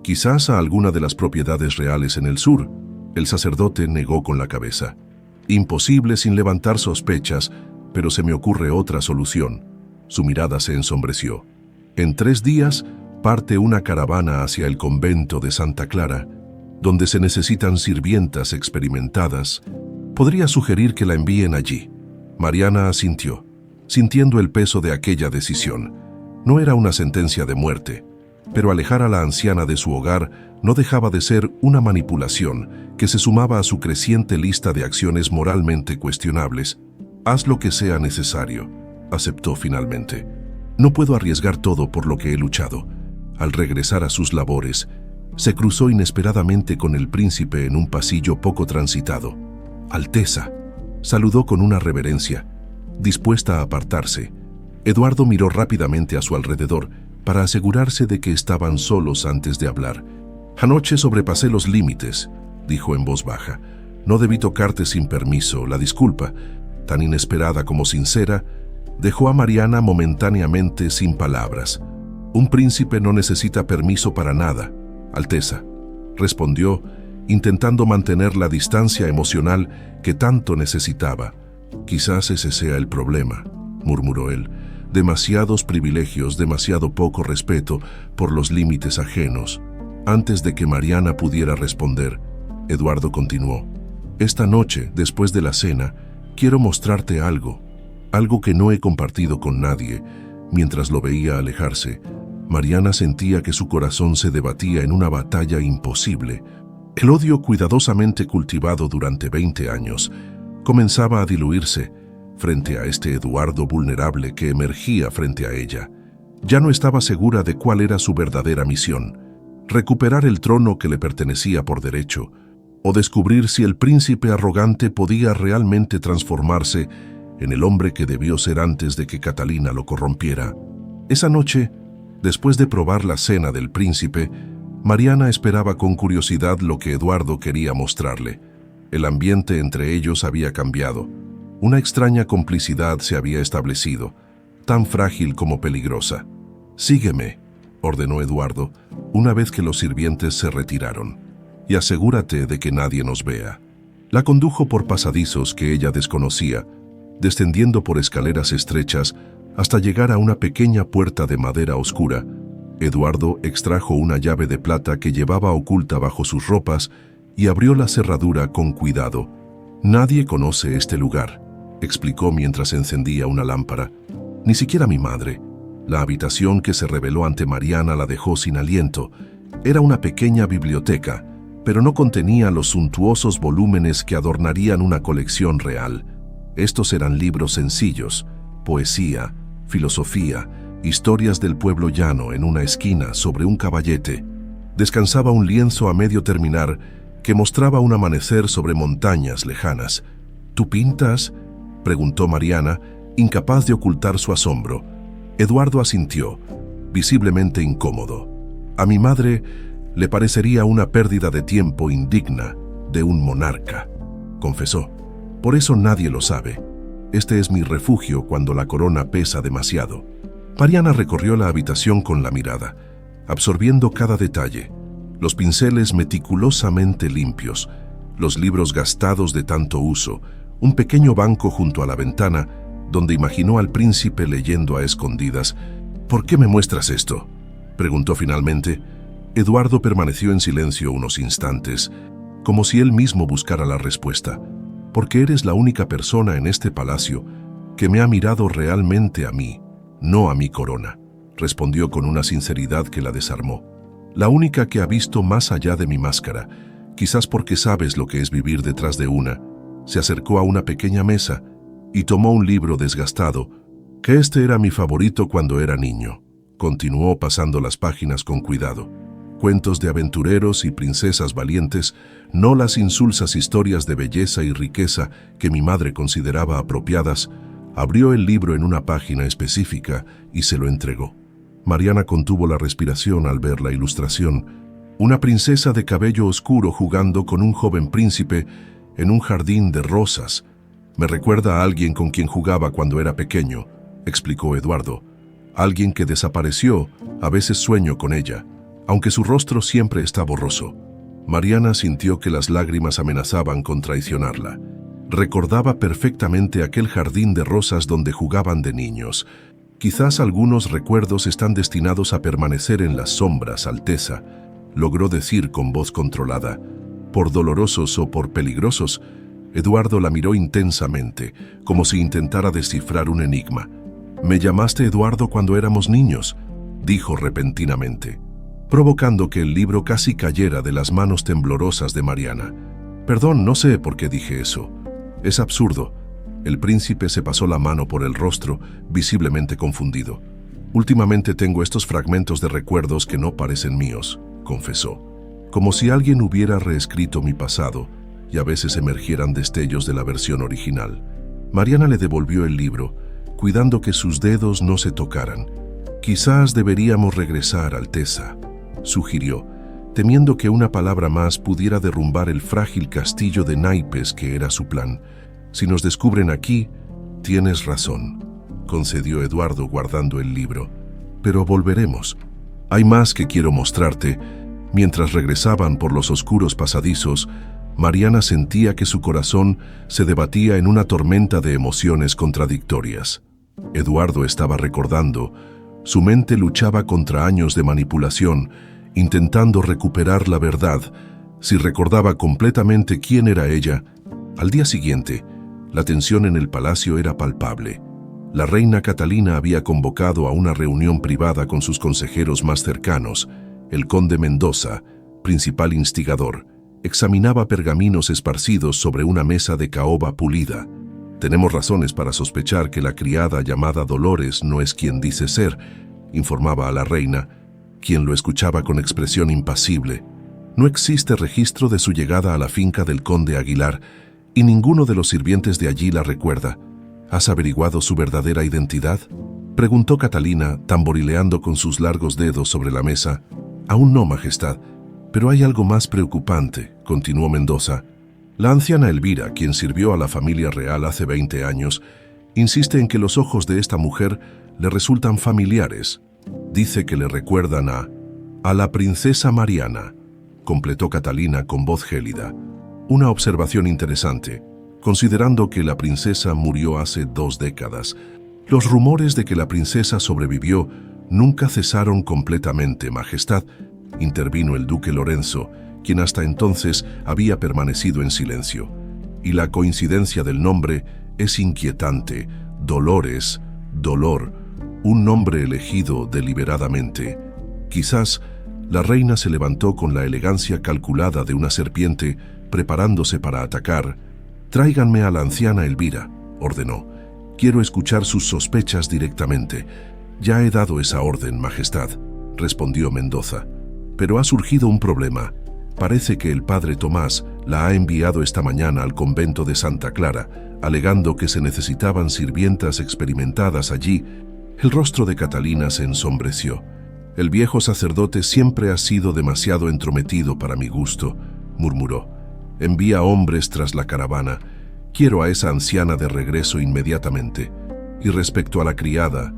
«Quizás a alguna de las propiedades reales en el sur». El sacerdote negó con la cabeza. «Imposible sin levantar sospechas, pero se me ocurre otra solución». Su mirada se ensombreció. «En 3 días parte una caravana hacia el convento de Santa Clara, donde se necesitan sirvientas experimentadas. Podría sugerir que la envíen allí». Mariana asintió, sintiendo el peso de aquella decisión. No era una sentencia de muerte, pero alejar a la anciana de su hogar no dejaba de ser una manipulación que se sumaba a su creciente lista de acciones moralmente cuestionables. «Haz lo que sea necesario», aceptó finalmente. «No puedo arriesgar todo por lo que he luchado». Al regresar a sus labores, se cruzó inesperadamente con el príncipe en un pasillo poco transitado. «Alteza», saludó con una reverencia, dispuesta a apartarse. Eduardo miró rápidamente a su alrededor para asegurarse de que estaban solos antes de hablar. «Anoche sobrepasé los límites», dijo en voz baja. «No debí tocarte sin permiso, la disculpa». Tan inesperada como sincera, dejó a Mariana momentáneamente sin palabras. «Un príncipe no necesita permiso para nada, Alteza», respondió, intentando mantener la distancia emocional que tanto necesitaba. Quizás ese sea el problema, murmuró él. Demasiados privilegios, demasiado poco respeto por los límites ajenos. Antes de que Mariana pudiera responder, Eduardo continuó. Esta noche, después de la cena, quiero mostrarte algo que no he compartido con nadie. Mientras lo veía alejarse, Mariana sentía que su corazón se debatía en una batalla imposible. El odio cuidadosamente cultivado durante 20 años comenzaba a diluirse frente a este Eduardo vulnerable que emergía frente a ella. Ya no estaba segura de cuál era su verdadera misión: recuperar el trono que le pertenecía por derecho, o descubrir si el príncipe arrogante podía realmente transformarse en el hombre que debió ser antes de que Catalina lo corrompiera. Esa noche, después de probar la cena del príncipe, Mariana esperaba con curiosidad lo que Eduardo quería mostrarle. El ambiente entre ellos había cambiado. Una extraña complicidad se había establecido, tan frágil como peligrosa. «Sígueme», ordenó Eduardo, una vez que los sirvientes se retiraron, «y asegúrate de que nadie nos vea». La condujo por pasadizos que ella desconocía, descendiendo por escaleras estrechas hasta llegar a una pequeña puerta de madera oscura. Eduardo extrajo una llave de plata que llevaba oculta bajo sus ropas y abrió la cerradura con cuidado. «Nadie conoce este lugar», explicó mientras encendía una lámpara. «Ni siquiera mi madre». La habitación que se reveló ante Mariana la dejó sin aliento. Era una pequeña biblioteca, pero no contenía los suntuosos volúmenes que adornarían una colección real. Estos eran libros sencillos: poesía, filosofía, historias del pueblo llano. En una esquina, sobre un caballete, descansaba un lienzo a medio terminar que mostraba un amanecer sobre montañas lejanas. «¿Tú pintas?», preguntó Mariana, incapaz de ocultar su asombro. Eduardo asintió, visiblemente incómodo. «A mi madre le parecería una pérdida de tiempo indigna de un monarca», confesó. «Por eso nadie lo sabe. Este es mi refugio cuando la corona pesa demasiado». Mariana recorrió la habitación con la mirada, absorbiendo cada detalle: los pinceles meticulosamente limpios, los libros gastados de tanto uso, un pequeño banco junto a la ventana donde imaginó al príncipe leyendo a escondidas. «¿Por qué me muestras esto?», preguntó finalmente. Eduardo permaneció en silencio unos instantes, como si él mismo buscara la respuesta. «Porque eres la única persona en este palacio que me ha mirado realmente a mí, no a mi corona», respondió con una sinceridad que la desarmó. «La única que ha visto más allá de mi máscara, quizás porque sabes lo que es vivir detrás de una». Se acercó a una pequeña mesa y tomó un libro desgastado. «Que este era mi favorito cuando era niño», continuó pasando las páginas con cuidado. «Cuentos de aventureros y princesas valientes, no las insulsas historias de belleza y riqueza que mi madre consideraba apropiadas». Abrió el libro en una página específica y se lo entregó. Mariana contuvo la respiración al ver la ilustración. Una princesa de cabello oscuro jugando con un joven príncipe en un jardín de rosas. «Me recuerda a alguien con quien jugaba cuando era pequeño», explicó Eduardo. «Alguien que desapareció. A veces sueño con ella, aunque su rostro siempre está borroso». Mariana sintió que las lágrimas amenazaban con traicionarla. Recordaba perfectamente aquel jardín de rosas donde jugaban de niños. «Quizás algunos recuerdos están destinados a permanecer en las sombras, Alteza», logró decir con voz controlada. «Por dolorosos o por peligrosos». Eduardo la miró intensamente, como si intentara descifrar un enigma. «Me llamaste Eduardo cuando éramos niños», dijo repentinamente, provocando que el libro casi cayera de las manos temblorosas de Mariana. «Perdón, no sé por qué dije eso. Es absurdo». El príncipe se pasó la mano por el rostro, visiblemente confundido. «Últimamente tengo estos fragmentos de recuerdos que no parecen míos», confesó. «Como si alguien hubiera reescrito mi pasado, y a veces emergieran destellos de la versión original». Mariana le devolvió el libro, cuidando que sus dedos no se tocaran. «Quizás deberíamos regresar, Alteza», sugirió, temiendo que una palabra más pudiera derrumbar el frágil castillo de naipes que era su plan. «Si nos descubren aquí, tienes razón», concedió Eduardo guardando el libro. «Pero volveremos. Hay más que quiero mostrarte». Mientras regresaban por los oscuros pasadizos, Mariana sentía que su corazón se debatía en una tormenta de emociones contradictorias. Eduardo estaba recordando. Su mente luchaba contra años de manipulación, intentando recuperar la verdad. Si recordaba completamente quién era ella, al día siguiente, la tensión en el palacio era palpable. La reina Catalina había convocado a una reunión privada con sus consejeros más cercanos. El conde Mendoza, principal instigador, examinaba pergaminos esparcidos sobre una mesa de caoba pulida. «Tenemos razones para sospechar que la criada llamada Dolores no es quien dice ser», informaba a la reina, quien lo escuchaba con expresión impasible. «No existe registro de su llegada a la finca del conde Aguilar y ninguno de los sirvientes de allí la recuerda. ¿Has averiguado su verdadera identidad?», preguntó Catalina, tamborileando con sus largos dedos sobre la mesa. «Aún no, Majestad. Pero hay algo más preocupante», continuó Mendoza. «La anciana Elvira, quien sirvió a la familia real hace 20 años, insiste en que los ojos de esta mujer le resultan familiares. Dice que le recuerdan a la princesa Mariana», completó Catalina con voz gélida. «Una observación interesante, considerando que la princesa murió hace 2 décadas. Los rumores de que la princesa sobrevivió nunca cesaron completamente, Majestad», intervino el duque Lorenzo, quien hasta entonces había permanecido en silencio. «Y la coincidencia del nombre es inquietante. Dolores, dolor, un nombre elegido deliberadamente. Quizás la reina se levantó con la elegancia calculada de una serpiente preparándose para atacar. «Tráiganme a la anciana Elvira», ordenó. «Quiero escuchar sus sospechas directamente». «Ya he dado esa orden, Majestad», respondió Mendoza. «Pero ha surgido un problema. Parece que el padre Tomás la ha enviado esta mañana al convento de Santa Clara, alegando que se necesitaban sirvientas experimentadas allí». El rostro de Catalina se ensombreció. «El viejo sacerdote siempre ha sido demasiado entrometido para mi gusto», murmuró. «Envía hombres tras la caravana. Quiero a esa anciana de regreso inmediatamente. Y respecto a la criada,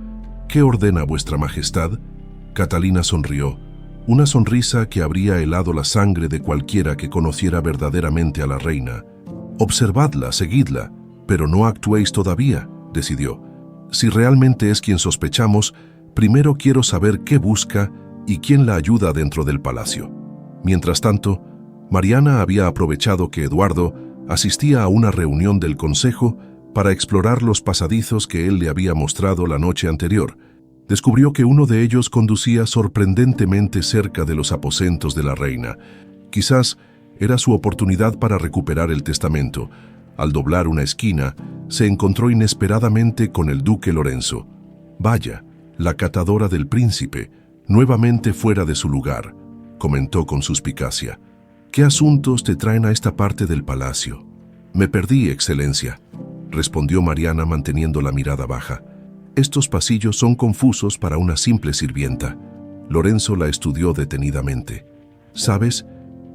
¿qué ordena vuestra majestad?». Catalina sonrió, una sonrisa que habría helado la sangre de cualquiera que conociera verdaderamente a la reina. «Observadla, seguidla, pero no actuéis todavía», decidió. «Si realmente es quien sospechamos, primero quiero saber qué busca y quién la ayuda dentro del palacio». Mientras tanto, Mariana había aprovechado que Eduardo asistía a una reunión del consejo para explorar los pasadizos que él le había mostrado la noche anterior. Descubrió que uno de ellos conducía sorprendentemente cerca de los aposentos de la reina. Quizás era su oportunidad para recuperar el testamento. Al doblar una esquina, se encontró inesperadamente con el duque Lorenzo. «Vaya, la catadora del príncipe, nuevamente fuera de su lugar», comentó con suspicacia. «¿Qué asuntos te traen a esta parte del palacio?». «Me perdí, Excelencia», respondió Mariana manteniendo la mirada baja. «Estos pasillos son confusos para una simple sirvienta». Lorenzo la estudió detenidamente. «¿Sabes?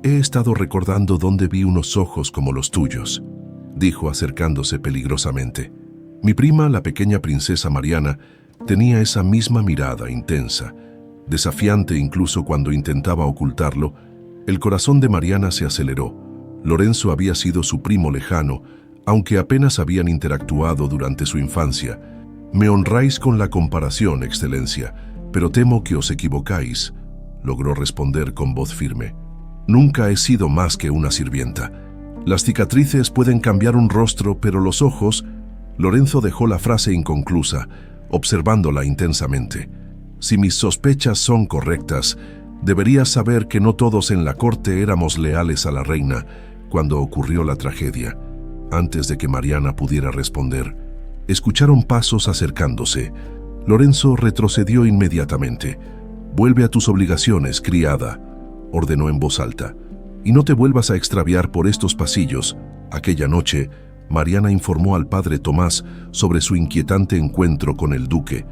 He estado recordando dónde vi unos ojos como los tuyos», dijo acercándose peligrosamente. «Mi prima, la pequeña princesa Mariana, tenía esa misma mirada intensa, desafiante incluso cuando intentaba ocultarlo». El corazón de Mariana se aceleró. Lorenzo había sido su primo lejano, aunque apenas habían interactuado durante su infancia. «Me honráis con la comparación, Excelencia, pero temo que os equivocáis», logró responder con voz firme. «Nunca he sido más que una sirvienta. Las cicatrices pueden cambiar un rostro, pero los ojos...». Lorenzo dejó la frase inconclusa, observándola intensamente. «Si mis sospechas son correctas, deberías saber que no todos en la corte éramos leales a la reina cuando ocurrió la tragedia». Antes de que Mariana pudiera responder, escucharon pasos acercándose. Lorenzo retrocedió inmediatamente. «Vuelve a tus obligaciones, criada», ordenó en voz alta. «Y no te vuelvas a extraviar por estos pasillos». Aquella noche, Mariana informó al padre Tomás sobre su inquietante encuentro con el duque.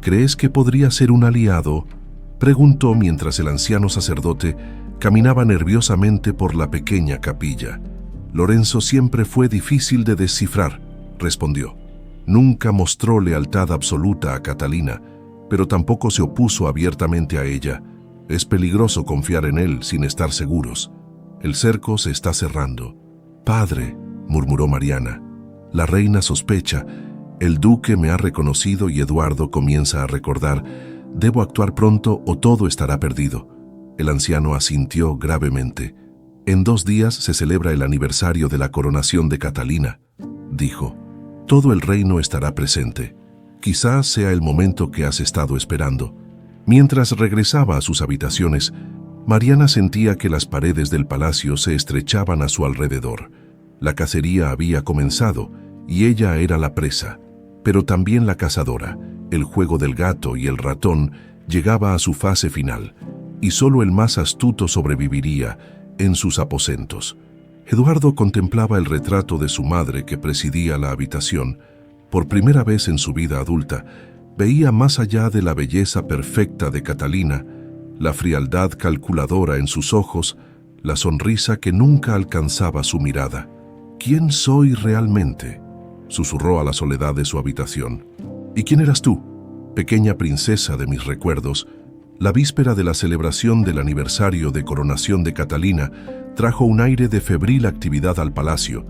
«¿Crees que podría ser un aliado?», preguntó mientras el anciano sacerdote caminaba nerviosamente por la pequeña capilla. «Lorenzo siempre fue difícil de descifrar», respondió. «Nunca mostró lealtad absoluta a Catalina, pero tampoco se opuso abiertamente a ella. Es peligroso confiar en él sin estar seguros». El cerco se está cerrando. Padre, murmuró Mariana. La reina sospecha. El duque me ha reconocido y Eduardo comienza a recordar. Debo actuar pronto o todo estará perdido. El anciano asintió gravemente. En 2 días se celebra el aniversario de la coronación de Catalina, dijo. Todo el reino estará presente. Quizás sea el momento que has estado esperando. Mientras regresaba a sus habitaciones, Mariana sentía que las paredes del palacio se estrechaban a su alrededor. La cacería había comenzado y ella era la presa, pero también la cazadora. El juego del gato y el ratón llegaba a su fase final, y solo el más astuto sobreviviría en sus aposentos. Eduardo contemplaba el retrato de su madre que presidía la habitación. Por primera vez en su vida adulta, veía más allá de la belleza perfecta de Catalina, la frialdad calculadora en sus ojos, la sonrisa que nunca alcanzaba su mirada. ¿Quién soy realmente?, susurró a la soledad de su habitación. ¿Y quién eras tú, pequeña princesa de mis recuerdos? La víspera de la celebración del aniversario de coronación de Catalina trajo un aire de febril actividad al palacio.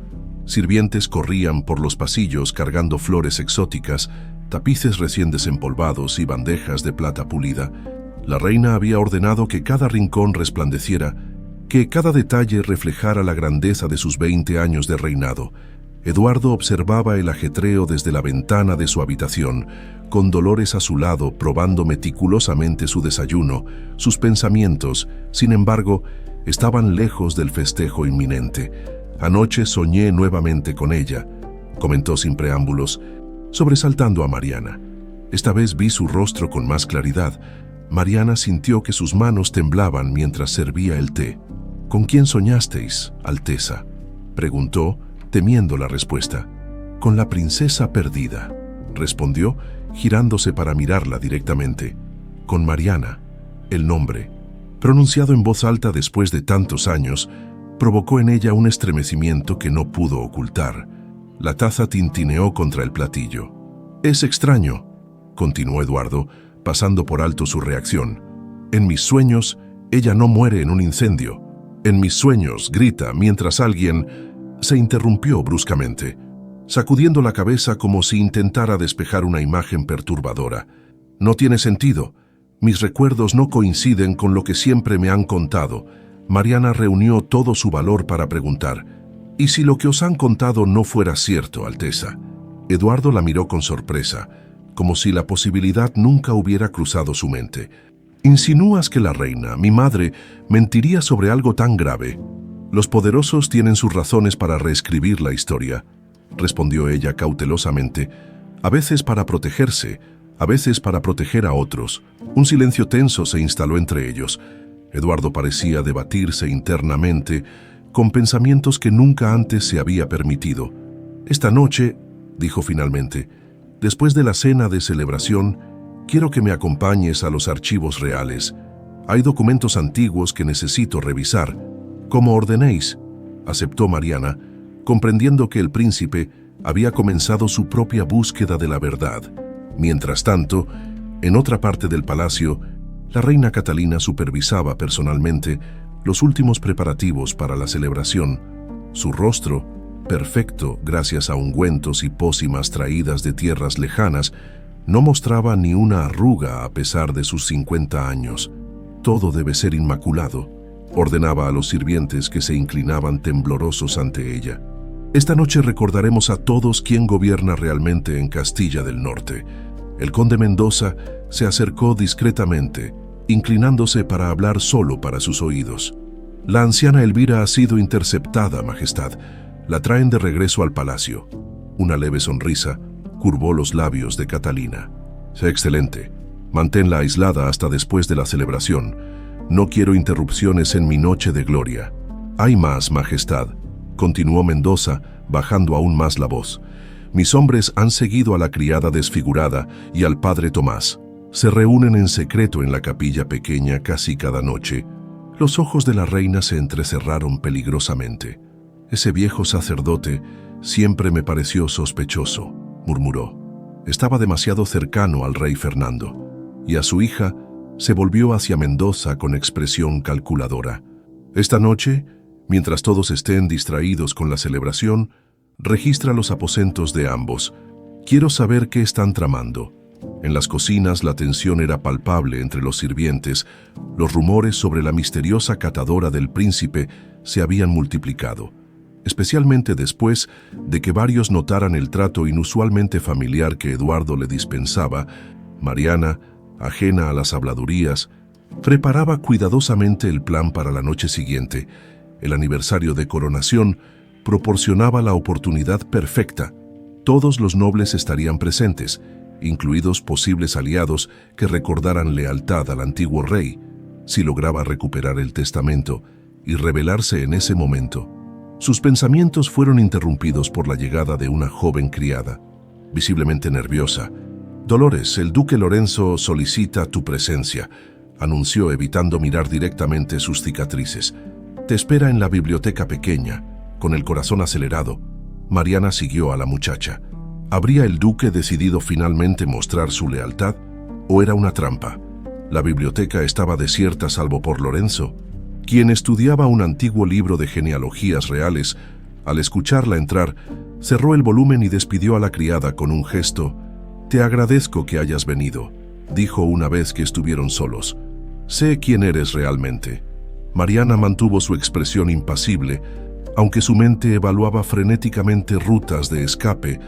Sirvientes corrían por los pasillos cargando flores exóticas, tapices recién desempolvados y bandejas de plata pulida. La reina había ordenado que cada rincón resplandeciera, que cada detalle reflejara la grandeza de sus 20 años de reinado. Eduardo observaba el ajetreo desde la ventana de su habitación, con Dolores a su lado probando meticulosamente su desayuno. Sus pensamientos, sin embargo, estaban lejos del festejo inminente. Anoche soñé nuevamente con ella, comentó sin preámbulos, sobresaltando a Mariana. Esta vez vi su rostro con más claridad. Mariana sintió que sus manos temblaban mientras servía el té. ¿Con quién soñasteis, Alteza?, preguntó, temiendo la respuesta. Con la princesa perdida, respondió, girándose para mirarla directamente. Con Mariana. El nombre, pronunciado en voz alta después de tantos años, provocó en ella un estremecimiento que no pudo ocultar. La taza tintineó contra el platillo. «Es extraño», continuó Eduardo, pasando por alto su reacción. «En mis sueños, ella no muere en un incendio. En mis sueños», grita, mientras alguien se interrumpió bruscamente, sacudiendo la cabeza como si intentara despejar una imagen perturbadora. «No tiene sentido. Mis recuerdos no coinciden con lo que siempre me han contado». Mariana reunió todo su valor para preguntar: «¿Y si lo que os han contado no fuera cierto, Alteza?». Eduardo la miró con sorpresa, como si la posibilidad nunca hubiera cruzado su mente. «¿Insinúas que la reina, mi madre, mentiría sobre algo tan grave?». «Los poderosos tienen sus razones para reescribir la historia», respondió ella cautelosamente, «a veces para protegerse, a veces para proteger a otros». Un silencio tenso se instaló entre ellos. Eduardo parecía debatirse internamente, con pensamientos que nunca antes se había permitido. «Esta noche», dijo finalmente, «después de la cena de celebración, quiero que me acompañes a los archivos reales. Hay documentos antiguos que necesito revisar». «Como ordenéis», aceptó Mariana, comprendiendo que el príncipe había comenzado su propia búsqueda de la verdad. Mientras tanto, en otra parte del palacio, la reina Catalina supervisaba personalmente los últimos preparativos para la celebración. Su rostro, perfecto gracias a ungüentos y pócimas traídas de tierras lejanas, no mostraba ni una arruga a pesar de sus 50 años. «Todo debe ser inmaculado», ordenaba a los sirvientes que se inclinaban temblorosos ante ella. «Esta noche recordaremos a todos quién gobierna realmente en Castilla del Norte». El conde Mendoza se acercó discretamente, inclinándose para hablar solo para sus oídos. «La anciana Elvira ha sido interceptada, Majestad. La traen de regreso al palacio». Una leve sonrisa curvó los labios de Catalina. «Excelente. Manténla aislada hasta después de la celebración. No quiero interrupciones en mi noche de gloria». «Hay más, Majestad», continuó Mendoza, bajando aún más la voz. «Mis hombres han seguido a la criada desfigurada y al padre Tomás. Se reúnen en secreto en la capilla pequeña casi cada noche». Los ojos de la reina se entrecerraron peligrosamente. «Ese viejo sacerdote siempre me pareció sospechoso», murmuró. Estaba demasiado cercano al rey Fernando. Y a su hija, se volvió hacia Mendoza con expresión calculadora. «Esta noche Mientras todos estén distraídos con la celebración, registra los aposentos de ambos. Quiero saber qué están tramando. En las cocinas la tensión era palpable entre los sirvientes. Los rumores sobre la misteriosa catadora del príncipe se habían multiplicado, especialmente después de que varios notaran el trato inusualmente familiar que Eduardo le dispensaba. Mariana, ajena a las habladurías, preparaba cuidadosamente el plan para la noche siguiente. El aniversario de coronación proporcionaba la oportunidad perfecta. Todos los nobles estarían presentes, incluidos posibles aliados que recordaran lealtad al antiguo rey, si lograba recuperar el testamento y revelarse en ese momento. Sus pensamientos fueron interrumpidos por la llegada de una joven criada, visiblemente nerviosa. «Dolores, el duque Lorenzo solicita tu presencia», anunció evitando mirar directamente sus cicatrices. «Te espera en la biblioteca pequeña». Con el corazón acelerado, Mariana siguió a la muchacha. ¿Habría el duque decidido finalmente mostrar su lealtad o era una trampa? La biblioteca estaba desierta salvo por Lorenzo, quien estudiaba un antiguo libro de genealogías reales. Al escucharla entrar, cerró el volumen y despidió a la criada con un gesto. «Te agradezco que hayas venido», dijo una vez que estuvieron solos. «Sé quién eres realmente». Mariana mantuvo su expresión impasible, aunque su mente evaluaba frenéticamente rutas de escape.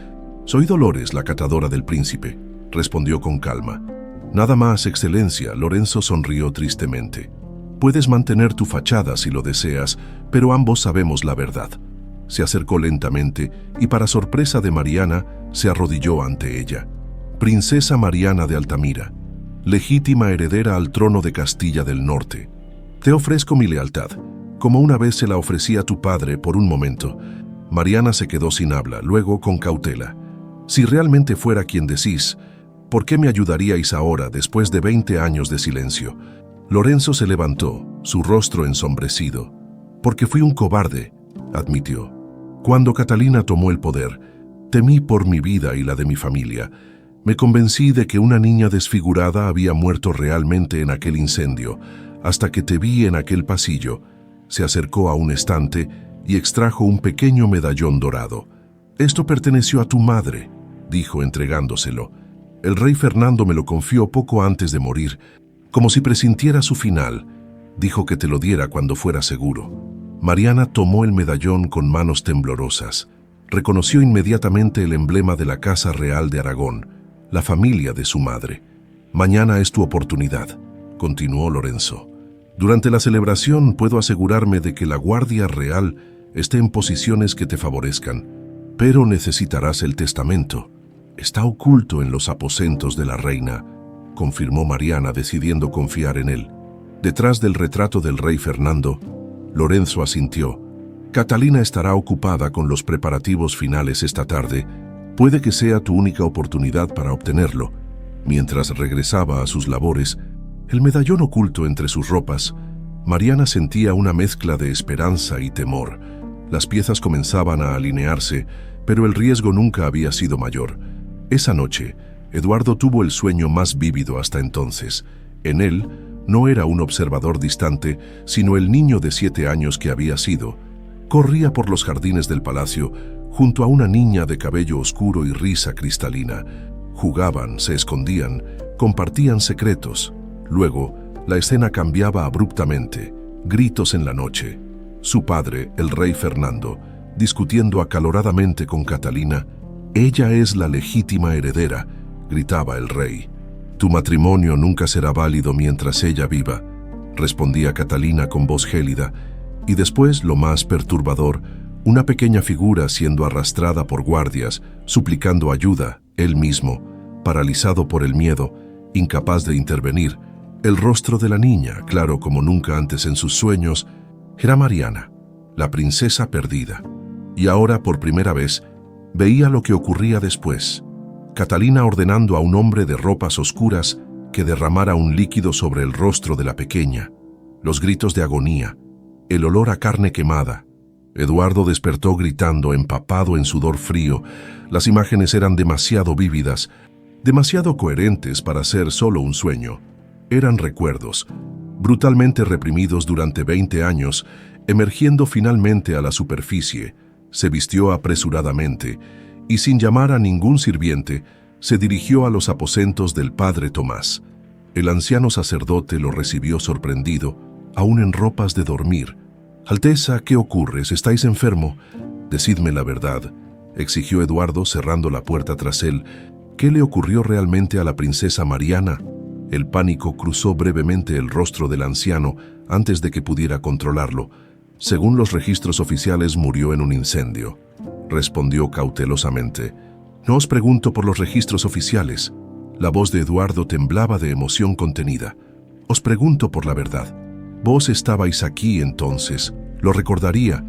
«Soy Dolores, la catadora del príncipe», respondió con calma. «Nada más, excelencia», Lorenzo sonrió tristemente. «Puedes mantener tu fachada si lo deseas, pero ambos sabemos la verdad». Se acercó lentamente y, para sorpresa de Mariana, se arrodilló ante ella. «Princesa Mariana de Altamira, legítima heredera al trono de Castilla del Norte, te ofrezco mi lealtad, como una vez se la ofrecí a tu padre por un momento». Mariana se quedó sin habla, luego con cautela. «Si realmente fuera quien decís, ¿por qué me ayudaríais ahora, después de 20 años de silencio?» Lorenzo se levantó, su rostro ensombrecido. «Porque fui un cobarde», admitió. «Cuando Catalina tomó el poder, temí por mi vida y la de mi familia. Me convencí de que una niña desfigurada había muerto realmente en aquel incendio, hasta que te vi en aquel pasillo». Se acercó a un estante y extrajo un pequeño medallón dorado. «Esto perteneció a tu madre», dijo entregándoselo. «El rey Fernando me lo confió poco antes de morir, como si presintiera su final. Dijo que te lo diera cuando fuera seguro». Mariana tomó el medallón con manos temblorosas. Reconoció inmediatamente el emblema de la Casa Real de Aragón, la familia de su madre. «Mañana es tu oportunidad», continuó Lorenzo. «Durante la celebración puedo asegurarme de que la Guardia Real esté en posiciones que te favorezcan, pero necesitarás el testamento. Está oculto en los aposentos de la reina», confirmó Mariana, decidiendo confiar en él. «Detrás del retrato del rey Fernando». Lorenzo asintió. «Catalina estará ocupada con los preparativos finales esta tarde. Puede que sea tu única oportunidad para obtenerlo». Mientras regresaba a sus labores, el medallón oculto entre sus ropas, Mariana sentía una mezcla de esperanza y temor. Las piezas comenzaban a alinearse, pero el riesgo nunca había sido mayor. Esa noche, Eduardo tuvo el sueño más vívido hasta entonces. En él, no era un observador distante, sino el niño de 7 años que había sido. Corría por los jardines del palacio, junto a una niña de cabello oscuro y risa cristalina. Jugaban, se escondían, compartían secretos. Luego, la escena cambiaba abruptamente. Gritos en la noche. Su padre, el rey Fernando, discutiendo acaloradamente con Catalina. «Ella es la legítima heredera», gritaba el rey. «Tu matrimonio nunca será válido mientras ella viva», respondía Catalina con voz gélida. Y después, lo más perturbador, una pequeña figura siendo arrastrada por guardias, suplicando ayuda, él mismo, paralizado por el miedo, incapaz de intervenir. El rostro de la niña, claro como nunca antes en sus sueños, era Mariana, la princesa perdida. Y ahora, por primera vez, veía lo que ocurría después. Catalina ordenando a un hombre de ropas oscuras que derramara un líquido sobre el rostro de la pequeña. Los gritos de agonía, el olor a carne quemada. Eduardo despertó gritando, empapado en sudor frío. Las imágenes eran demasiado vívidas, demasiado coherentes para ser solo un sueño. Eran recuerdos, brutalmente reprimidos durante 20 años, Emergiendo finalmente a la superficie, se vistió apresuradamente y, sin llamar a ningún sirviente, se dirigió a los aposentos del padre Tomás. El anciano sacerdote lo recibió sorprendido, aún en ropas de dormir. «Alteza, ¿qué ocurre? ¿Estáis enfermo? Decidme la verdad», exigió Eduardo cerrando la puerta tras él. ¿Qué le ocurrió realmente a la princesa Mariana? El pánico cruzó brevemente el rostro del anciano antes de que pudiera controlarlo. Según los registros oficiales, murió en un incendio, respondió cautelosamente. No os pregunto por los registros oficiales. La voz de Eduardo temblaba de emoción contenida. Os pregunto por la verdad. Vos estabais aquí entonces. Lo recordaría.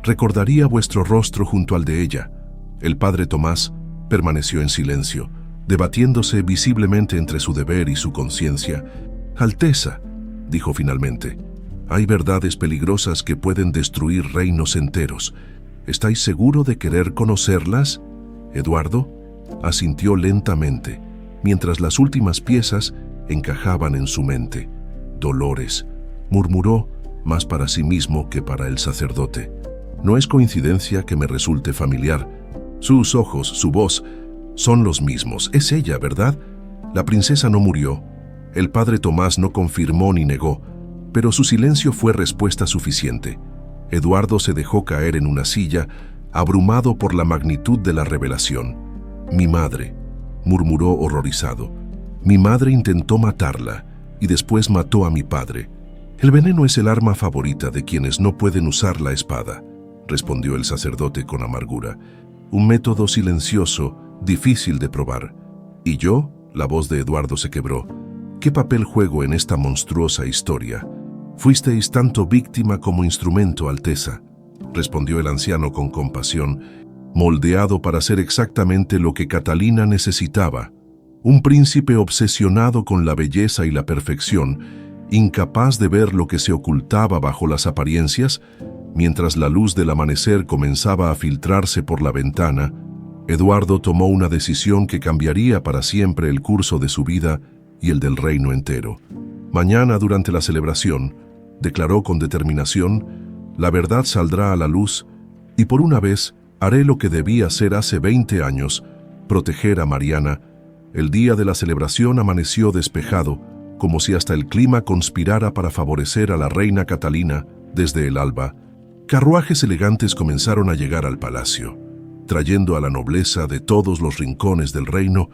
Recordaría vuestro rostro junto al de ella. El padre Tomás permaneció en silencio, debatiéndose visiblemente entre su deber y su conciencia. Alteza, dijo finalmente, hay verdades peligrosas que pueden destruir reinos enteros. ¿Estáis seguro de querer conocerlas? Eduardo asintió lentamente, mientras las últimas piezas encajaban en su mente. Dolores, murmuró, más para sí mismo que para el sacerdote. No es coincidencia que me resulte familiar. Sus ojos, su voz, son los mismos. Es ella, ¿verdad? La princesa no murió. El padre Tomás no confirmó ni negó, pero su silencio fue respuesta suficiente. Eduardo se dejó caer en una silla, abrumado por la magnitud de la revelación. Mi madre, murmuró horrorizado. Mi madre intentó matarla y después mató a mi padre. El veneno es el arma favorita de quienes no pueden usar la espada, respondió el sacerdote con amargura. Un método silencioso, difícil de probar. ¿Y yo? La voz de Eduardo se quebró. ¿Qué papel juego en esta monstruosa historia? Fuisteis tanto víctima como instrumento, Alteza, respondió el anciano con compasión, moldeado para ser exactamente lo que Catalina necesitaba. Un príncipe obsesionado con la belleza y la perfección, incapaz de ver lo que se ocultaba bajo las apariencias. Mientras la luz del amanecer comenzaba a filtrarse por la ventana, Eduardo tomó una decisión que cambiaría para siempre el curso de su vida y el del reino entero. Mañana, durante la celebración, declaró con determinación, la verdad saldrá a la luz y por una vez haré lo que debí hacer hace 20 años, proteger a Mariana. El día de la celebración amaneció despejado, como si hasta el clima conspirara para favorecer a la reina Catalina desde el alba. Carruajes elegantes comenzaron a llegar al palacio, trayendo a la nobleza de todos los rincones del reino.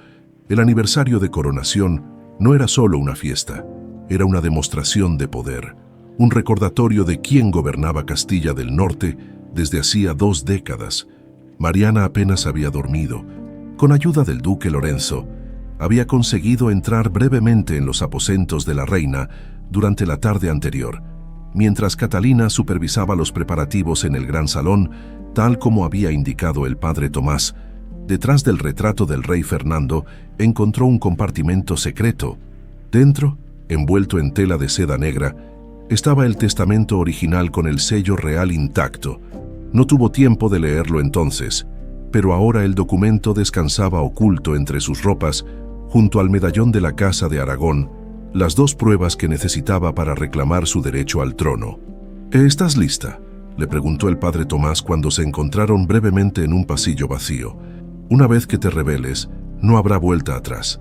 El aniversario de coronación no era solo una fiesta, era una demostración de poder, un recordatorio de quién gobernaba Castilla del Norte desde hacía 2 décadas. Mariana apenas había dormido. Con ayuda del duque Lorenzo, había conseguido entrar brevemente en los aposentos de la reina durante la tarde anterior, mientras Catalina supervisaba los preparativos en el gran salón, tal como había indicado el padre Tomás. Detrás del retrato del rey Fernando encontró un compartimento secreto. Dentro, envuelto en tela de seda negra, estaba el testamento original con el sello real intacto. No tuvo tiempo de leerlo entonces, pero ahora el documento descansaba oculto entre sus ropas, junto al medallón de la Casa de Aragón, las 2 pruebas que necesitaba para reclamar su derecho al trono. ¿Estás lista?, le preguntó el padre Tomás cuando se encontraron brevemente en un pasillo vacío. Una vez que te reveles, no habrá vuelta atrás.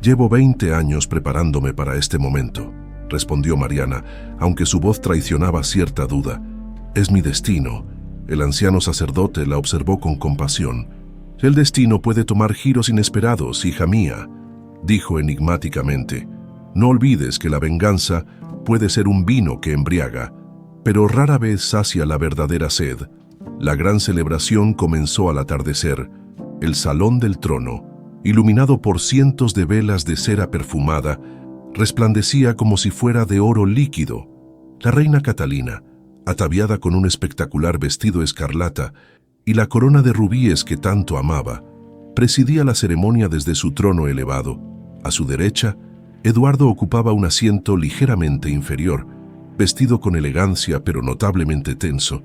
Llevo 20 años preparándome para este momento, respondió Mariana, aunque su voz traicionaba cierta duda. Es mi destino. El anciano sacerdote la observó con compasión. El destino puede tomar giros inesperados, hija mía, dijo enigmáticamente. No olvides que la venganza puede ser un vino que embriaga, pero rara vez sacia la verdadera sed. La gran celebración comenzó al atardecer. El salón del trono, iluminado por cientos de velas de cera perfumada, resplandecía como si fuera de oro líquido. La reina Catalina, ataviada con un espectacular vestido escarlata y la corona de rubíes que tanto amaba, presidía la ceremonia desde su trono elevado. A su derecha, Eduardo ocupaba un asiento ligeramente inferior, vestido con elegancia pero notablemente tenso.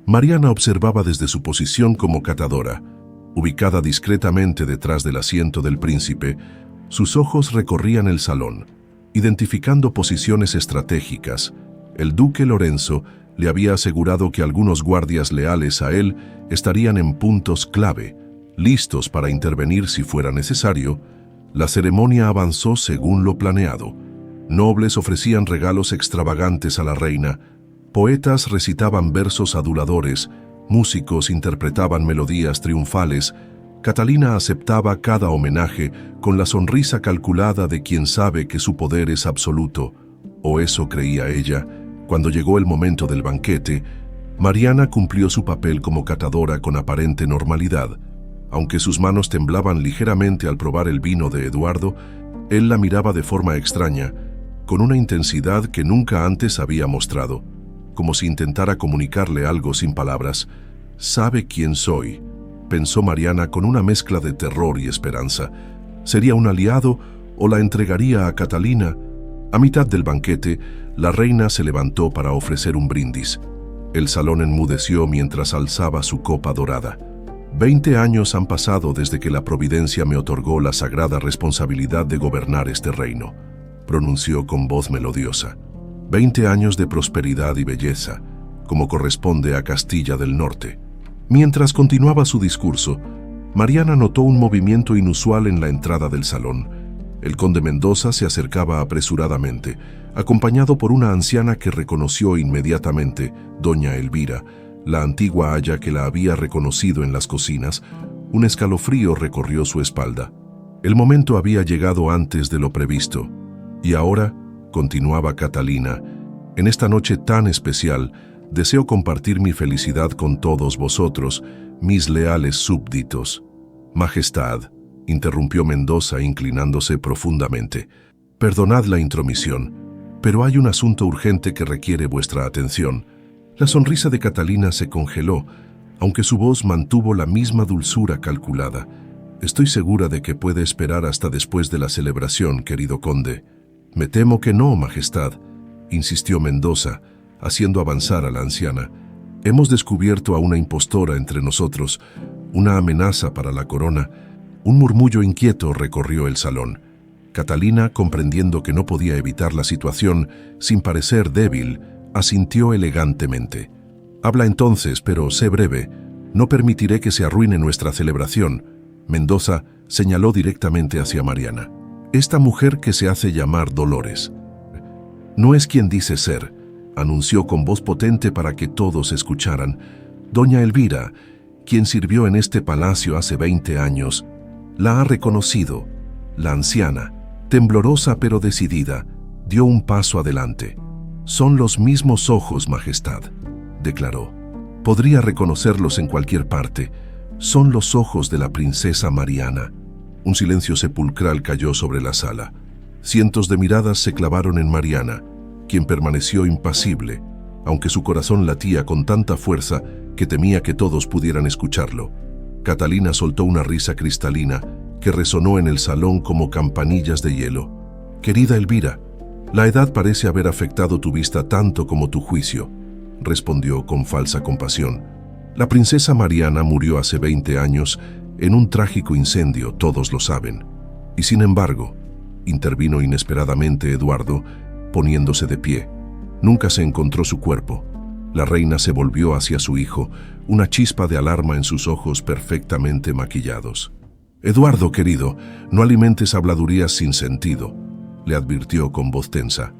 Mariana observaba desde su posición como catadora. Ubicada discretamente detrás del asiento del príncipe, sus ojos recorrían el salón, identificando posiciones estratégicas. El duque Lorenzo Le había asegurado que algunos guardias leales a él estarían en puntos clave, listos para intervenir si fuera necesario. La ceremonia avanzó según lo planeado. Nobles ofrecían regalos extravagantes a la reina, poetas recitaban versos aduladores, músicos interpretaban melodías triunfales. Catalina aceptaba cada homenaje con la sonrisa calculada de quien sabe que su poder es absoluto, o eso creía ella. Cuando llegó el momento del banquete, Mariana cumplió su papel como catadora con aparente normalidad. Aunque sus manos temblaban ligeramente al probar el vino de Eduardo, él la miraba de forma extraña, con una intensidad que nunca antes había mostrado, como si intentara comunicarle algo sin palabras. «Sabe quién soy», pensó Mariana con una mezcla de terror y esperanza. ¿Sería un aliado o la entregaría a Catalina? A mitad del banquete, la reina se levantó para ofrecer un brindis. El salón enmudeció mientras alzaba su copa dorada. 20 años han pasado desde que la providencia me otorgó la sagrada responsabilidad de gobernar este reino, pronunció con voz melodiosa. 20 años de prosperidad y belleza, como corresponde a Castilla del Norte. Mientras continuaba su discurso, Mariana notó un movimiento inusual en la entrada del salón. El conde Mendoza se acercaba apresuradamente, acompañado por una anciana que reconoció inmediatamente, doña Elvira, la antigua aya que la había reconocido en las cocinas. Un escalofrío recorrió su espalda. El momento había llegado antes de lo previsto. Y ahora, continuaba Catalina, en esta noche tan especial, deseo compartir mi felicidad con todos vosotros, mis leales súbditos. Majestad, interrumpió Mendoza inclinándose profundamente. Perdonad la intromisión, pero hay un asunto urgente que requiere vuestra atención. La sonrisa de Catalina se congeló, aunque su voz mantuvo la misma dulzura calculada. Estoy segura de que puede esperar hasta después de la celebración, querido conde. Me temo que no, Majestad, insistió Mendoza, haciendo avanzar a la anciana. Hemos descubierto a una impostora entre nosotros, una amenaza para la corona. Un murmullo inquieto recorrió el salón. Catalina, comprendiendo que no podía evitar la situación, sin parecer débil, asintió elegantemente. Habla entonces, pero sé breve. No permitiré que se arruine nuestra celebración. Mendoza señaló directamente hacia Mariana. Esta mujer que se hace llamar Dolores. No es quien dice ser, anunció con voz potente para que todos escucharan. Doña Elvira, quien sirvió en este palacio hace 20 años, la ha reconocido. La anciana, temblorosa pero decidida, dio un paso adelante. Son los mismos ojos, Majestad, declaró. Podría reconocerlos en cualquier parte. Son los ojos de la princesa Mariana. Un silencio sepulcral cayó sobre la sala. Cientos de miradas se clavaron en Mariana, quien permaneció impasible, aunque su corazón latía con tanta fuerza que temía que todos pudieran escucharlo. Catalina soltó una risa cristalina que resonó en el salón como campanillas de hielo. Querida Elvira, la edad parece haber afectado tu vista tanto como tu juicio, respondió con falsa compasión. La princesa Mariana murió hace 20 años en un trágico incendio, todos lo saben. Y sin embargo, intervino inesperadamente Eduardo, poniéndose de pie. Nunca se encontró su cuerpo. La reina se volvió hacia su hijo, una chispa de alarma en sus ojos perfectamente maquillados. Eduardo, querido, no alimentes habladurías sin sentido, le advirtió con voz tensa.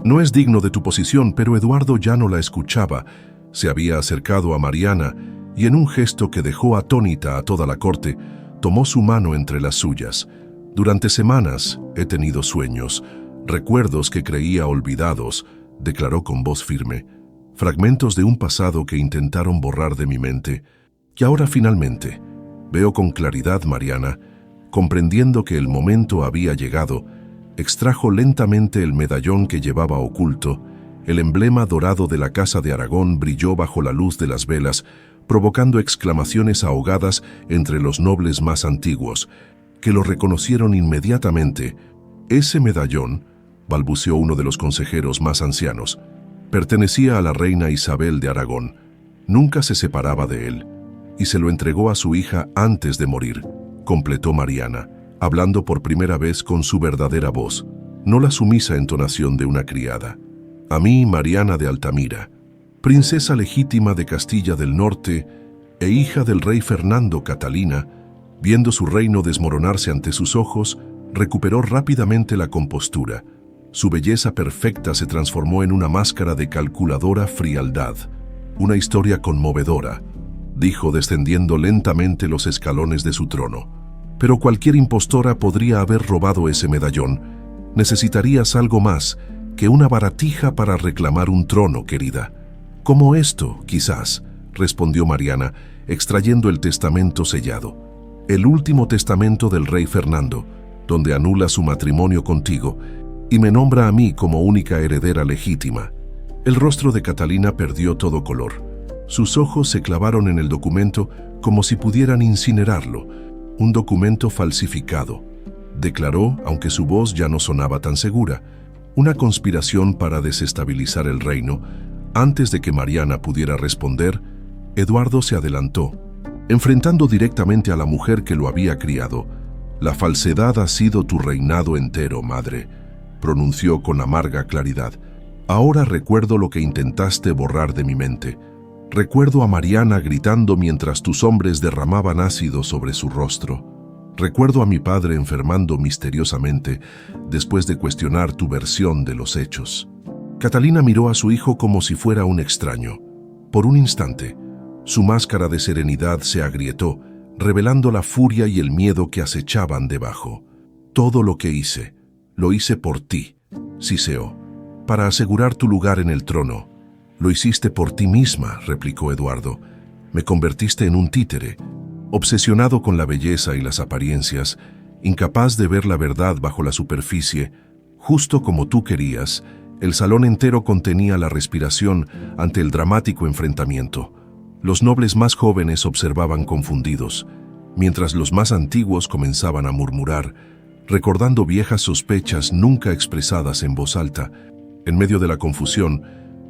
No es digno de tu posición, pero Eduardo ya no la escuchaba. Se había acercado a Mariana y en un gesto que dejó atónita a toda la corte, tomó su mano entre las suyas. Durante semanas he tenido sueños, recuerdos que creía olvidados, declaró con voz firme. Fragmentos de un pasado que intentaron borrar de mi mente, que ahora finalmente veo con claridad. Mariana, comprendiendo que el momento había llegado, extrajo lentamente el medallón que llevaba oculto. El emblema dorado de la Casa de Aragón brilló bajo la luz de las velas, provocando exclamaciones ahogadas entre los nobles más antiguos, que lo reconocieron inmediatamente. Ese medallón, balbuceó uno de los consejeros más ancianos, pertenecía a la reina Isabel de Aragón. Nunca se separaba de él, y se lo entregó a su hija antes de morir, completó Mariana, hablando por primera vez con su verdadera voz, no la sumisa entonación de una criada. A mí, Mariana de Altamira, princesa legítima de Castilla del Norte e hija del rey Fernando, Catalina, viendo su reino desmoronarse ante sus ojos, recuperó rápidamente la compostura. Su belleza perfecta se transformó en una máscara de calculadora frialdad. Una historia conmovedora, dijo descendiendo lentamente los escalones de su trono. Pero cualquier impostora podría haber robado ese medallón. Necesitarías algo más que una baratija para reclamar un trono, querida. Como esto, quizás, respondió Mariana, extrayendo el testamento sellado. El último testamento del rey Fernando, donde anula su matrimonio contigo y me nombra a mí como única heredera legítima. El rostro de Catalina perdió todo color. Sus ojos se clavaron en el documento como si pudieran incinerarlo. Un documento falsificado, declaró, aunque su voz ya no sonaba tan segura. Una conspiración para desestabilizar el reino. Antes de que Mariana pudiera responder, Eduardo se adelantó, enfrentando directamente a la mujer que lo había criado. «La falsedad ha sido tu reinado entero, madre», pronunció con amarga claridad. «Ahora recuerdo lo que intentaste borrar de mi mente. Recuerdo a Mariana gritando mientras tus hombres derramaban ácido sobre su rostro. Recuerdo a mi padre enfermando misteriosamente después de cuestionar tu versión de los hechos». Catalina miró a su hijo como si fuera un extraño. Por un instante, su máscara de serenidad se agrietó, revelando la furia y el miedo que acechaban debajo. «Todo lo que hice, lo hice por ti», siseó, «para asegurar tu lugar en el trono». «Lo hiciste por ti misma», replicó Eduardo. «Me convertiste en un títere, obsesionado con la belleza y las apariencias, incapaz de ver la verdad bajo la superficie. Justo como tú querías, el salón entero contenía la respiración ante el dramático enfrentamiento. Los nobles más jóvenes observaban confundidos, mientras los más antiguos comenzaban a murmurar, recordando viejas sospechas nunca expresadas en voz alta. En medio de la confusión,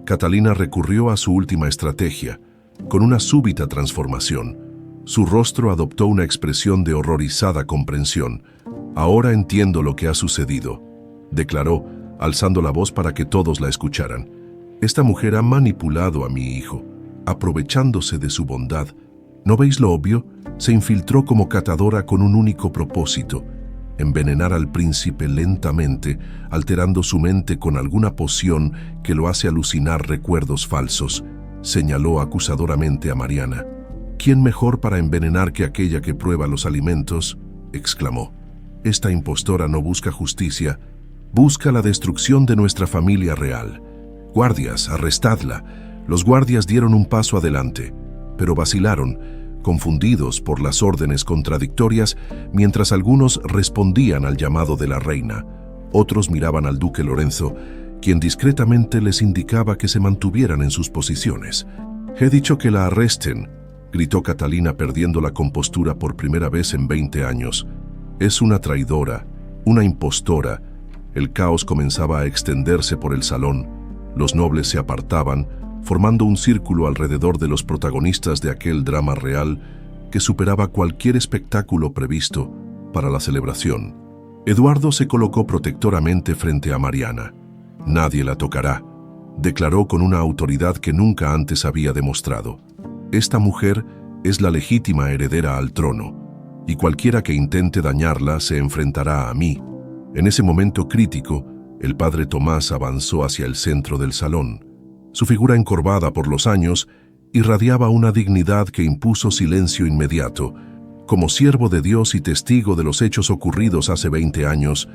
Catalina recurrió a su última estrategia, con una súbita transformación. Su rostro adoptó una expresión de horrorizada comprensión. «Ahora entiendo lo que ha sucedido», declaró, alzando la voz para que todos la escucharan. «Esta mujer ha manipulado a mi hijo, aprovechándose de su bondad. ¿No veis lo obvio? Se infiltró como catadora con un único propósito: envenenar al príncipe lentamente, alterando su mente con alguna poción que lo hace alucinar recuerdos falsos», señaló acusadoramente a Mariana. «¿Quién mejor para envenenar que aquella que prueba los alimentos?», exclamó. «Esta impostora no busca justicia, busca la destrucción de nuestra familia real. Guardias, arrestadla». Los guardias dieron un paso adelante, pero vacilaron, confundidos por las órdenes contradictorias, mientras algunos respondían al llamado de la reina. Otros miraban al duque Lorenzo, quien discretamente les indicaba que se mantuvieran en sus posiciones. «He dicho que la arresten», gritó Catalina perdiendo la compostura por primera vez en 20 años. «Es una traidora, una impostora». El caos comenzaba a extenderse por el salón. Los nobles se apartaban, formando un círculo alrededor de los protagonistas de aquel drama real que superaba cualquier espectáculo previsto para la celebración. Eduardo se colocó protectoramente frente a Mariana. «Nadie la tocará», declaró con una autoridad que nunca antes había demostrado. «Esta mujer es la legítima heredera al trono, y cualquiera que intente dañarla se enfrentará a mí». En ese momento crítico, el padre Tomás avanzó hacia el centro del salón. Su figura encorvada por los años irradiaba una dignidad que impuso silencio inmediato. «Como siervo de Dios y testigo de los hechos ocurridos hace 20 años,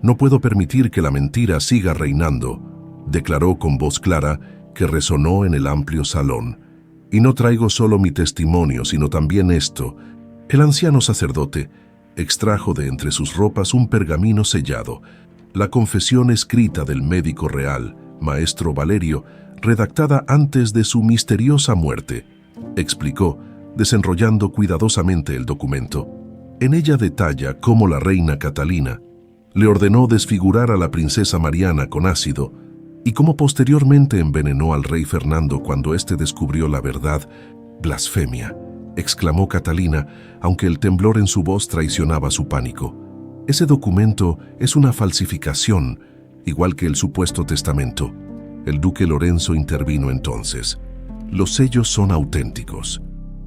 no puedo permitir que la mentira siga reinando», declaró con voz clara que resonó en el amplio salón. «Y no traigo solo mi testimonio, sino también esto». El anciano sacerdote extrajo de entre sus ropas un pergamino sellado, la confesión escrita del médico real, maestro Valerio, redactada antes de su misteriosa muerte, explicó, desenrollando cuidadosamente el documento. En ella detalla cómo la reina Catalina le ordenó desfigurar a la princesa Mariana con ácido y cómo posteriormente envenenó al rey Fernando cuando éste descubrió la verdad. «Blasfemia», exclamó Catalina, aunque el temblor en su voz traicionaba su pánico. «Ese documento es una falsificación, igual que el supuesto testamento. El duque Lorenzo intervino entonces. Los sellos son auténticos.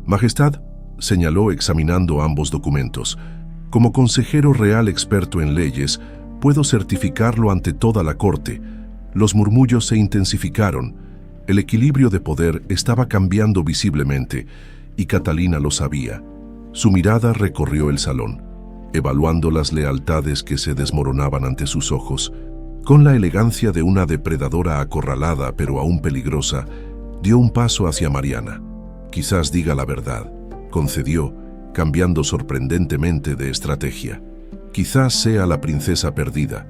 Majestad, señaló examinando ambos documentos, como consejero real experto en leyes, puedo certificarlo ante toda la corte. Los murmullos se intensificaron. El equilibrio de poder estaba cambiando visiblemente, y Catalina lo sabía. Su mirada recorrió el salón, evaluando las lealtades que se desmoronaban ante sus ojos. Con la elegancia de una depredadora acorralada pero aún peligrosa, dio un paso hacia Mariana. Quizás diga la verdad, concedió, cambiando sorprendentemente de estrategia. Quizás sea la princesa perdida,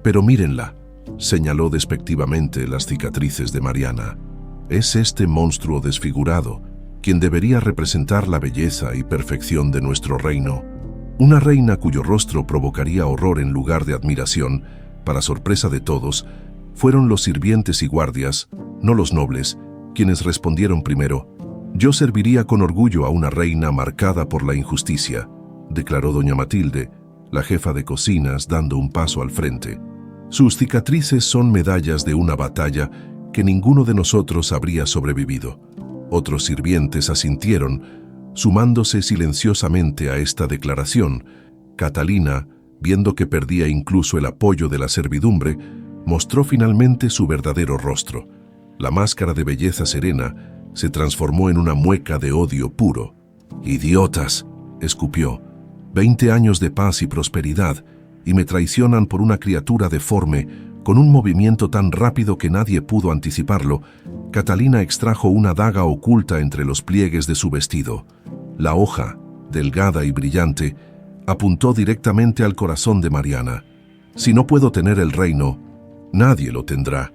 pero mírenla, señaló despectivamente las cicatrices de Mariana. Es este monstruo desfigurado quien debería representar la belleza y perfección de nuestro reino. Una reina cuyo rostro provocaría horror en lugar de admiración, para sorpresa de todos, fueron los sirvientes y guardias, no los nobles, quienes respondieron primero. «Yo serviría con orgullo a una reina marcada por la injusticia», declaró doña Matilde, la jefa de cocinas, dando un paso al frente. «Sus cicatrices son medallas de una batalla que ninguno de nosotros habría sobrevivido». Otros sirvientes asintieron, sumándose silenciosamente a esta declaración. Catalina, viendo que perdía incluso el apoyo de la servidumbre, mostró finalmente su verdadero rostro. La máscara de belleza serena se transformó en una mueca de odio puro. «¡Idiotas!», escupió. «20 años de paz y prosperidad, y me traicionan por una criatura deforme, con un movimiento tan rápido que nadie pudo anticiparlo». Catalina extrajo una daga oculta entre los pliegues de su vestido. La hoja, delgada y brillante, apuntó directamente al corazón de Mariana. «Si no puedo tener el reino, nadie lo tendrá»,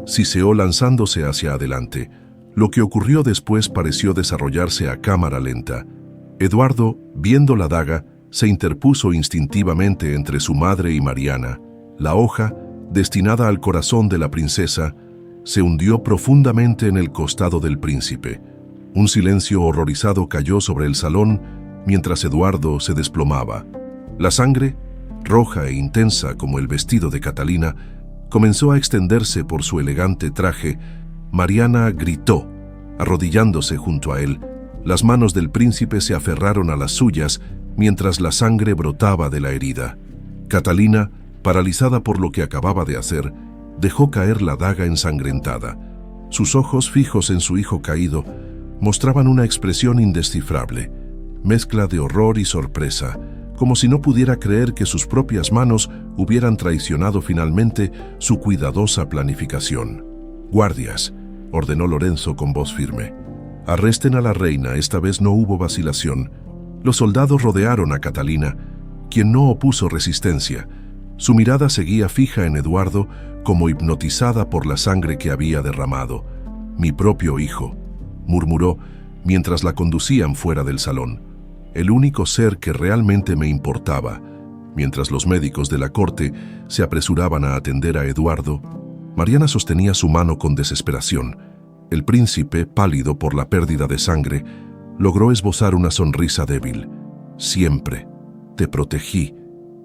siseó lanzándose hacia adelante. Lo que ocurrió después pareció desarrollarse a cámara lenta. Eduardo, viendo la daga, se interpuso instintivamente entre su madre y Mariana. La hoja, destinada al corazón de la princesa, se hundió profundamente en el costado del príncipe. Un silencio horrorizado cayó sobre el salón mientras Eduardo se desplomaba. La sangre, roja e intensa como el vestido de Catalina, comenzó a extenderse por su elegante traje. Mariana gritó, arrodillándose junto a él. Las manos del príncipe se aferraron a las suyas mientras la sangre brotaba de la herida. Catalina, paralizada por lo que acababa de hacer, dejó caer la daga ensangrentada. Sus ojos, fijos en su hijo caído, mostraban una expresión indescifrable, mezcla de horror y sorpresa, como si no pudiera creer que sus propias manos hubieran traicionado finalmente su cuidadosa planificación. «Guardias», ordenó Lorenzo con voz firme. «Arresten a la reina». Esta vez no hubo vacilación. Los soldados rodearon a Catalina, quien no opuso resistencia. Su mirada seguía fija en Eduardo, como hipnotizada por la sangre que había derramado. «Mi propio hijo», murmuró mientras la conducían fuera del salón. «El único ser que realmente me importaba». Mientras los médicos de la corte se apresuraban a atender a Eduardo, Mariana sostenía su mano con desesperación. El príncipe, pálido por la pérdida de sangre, logró esbozar una sonrisa débil. «Siempre te protegí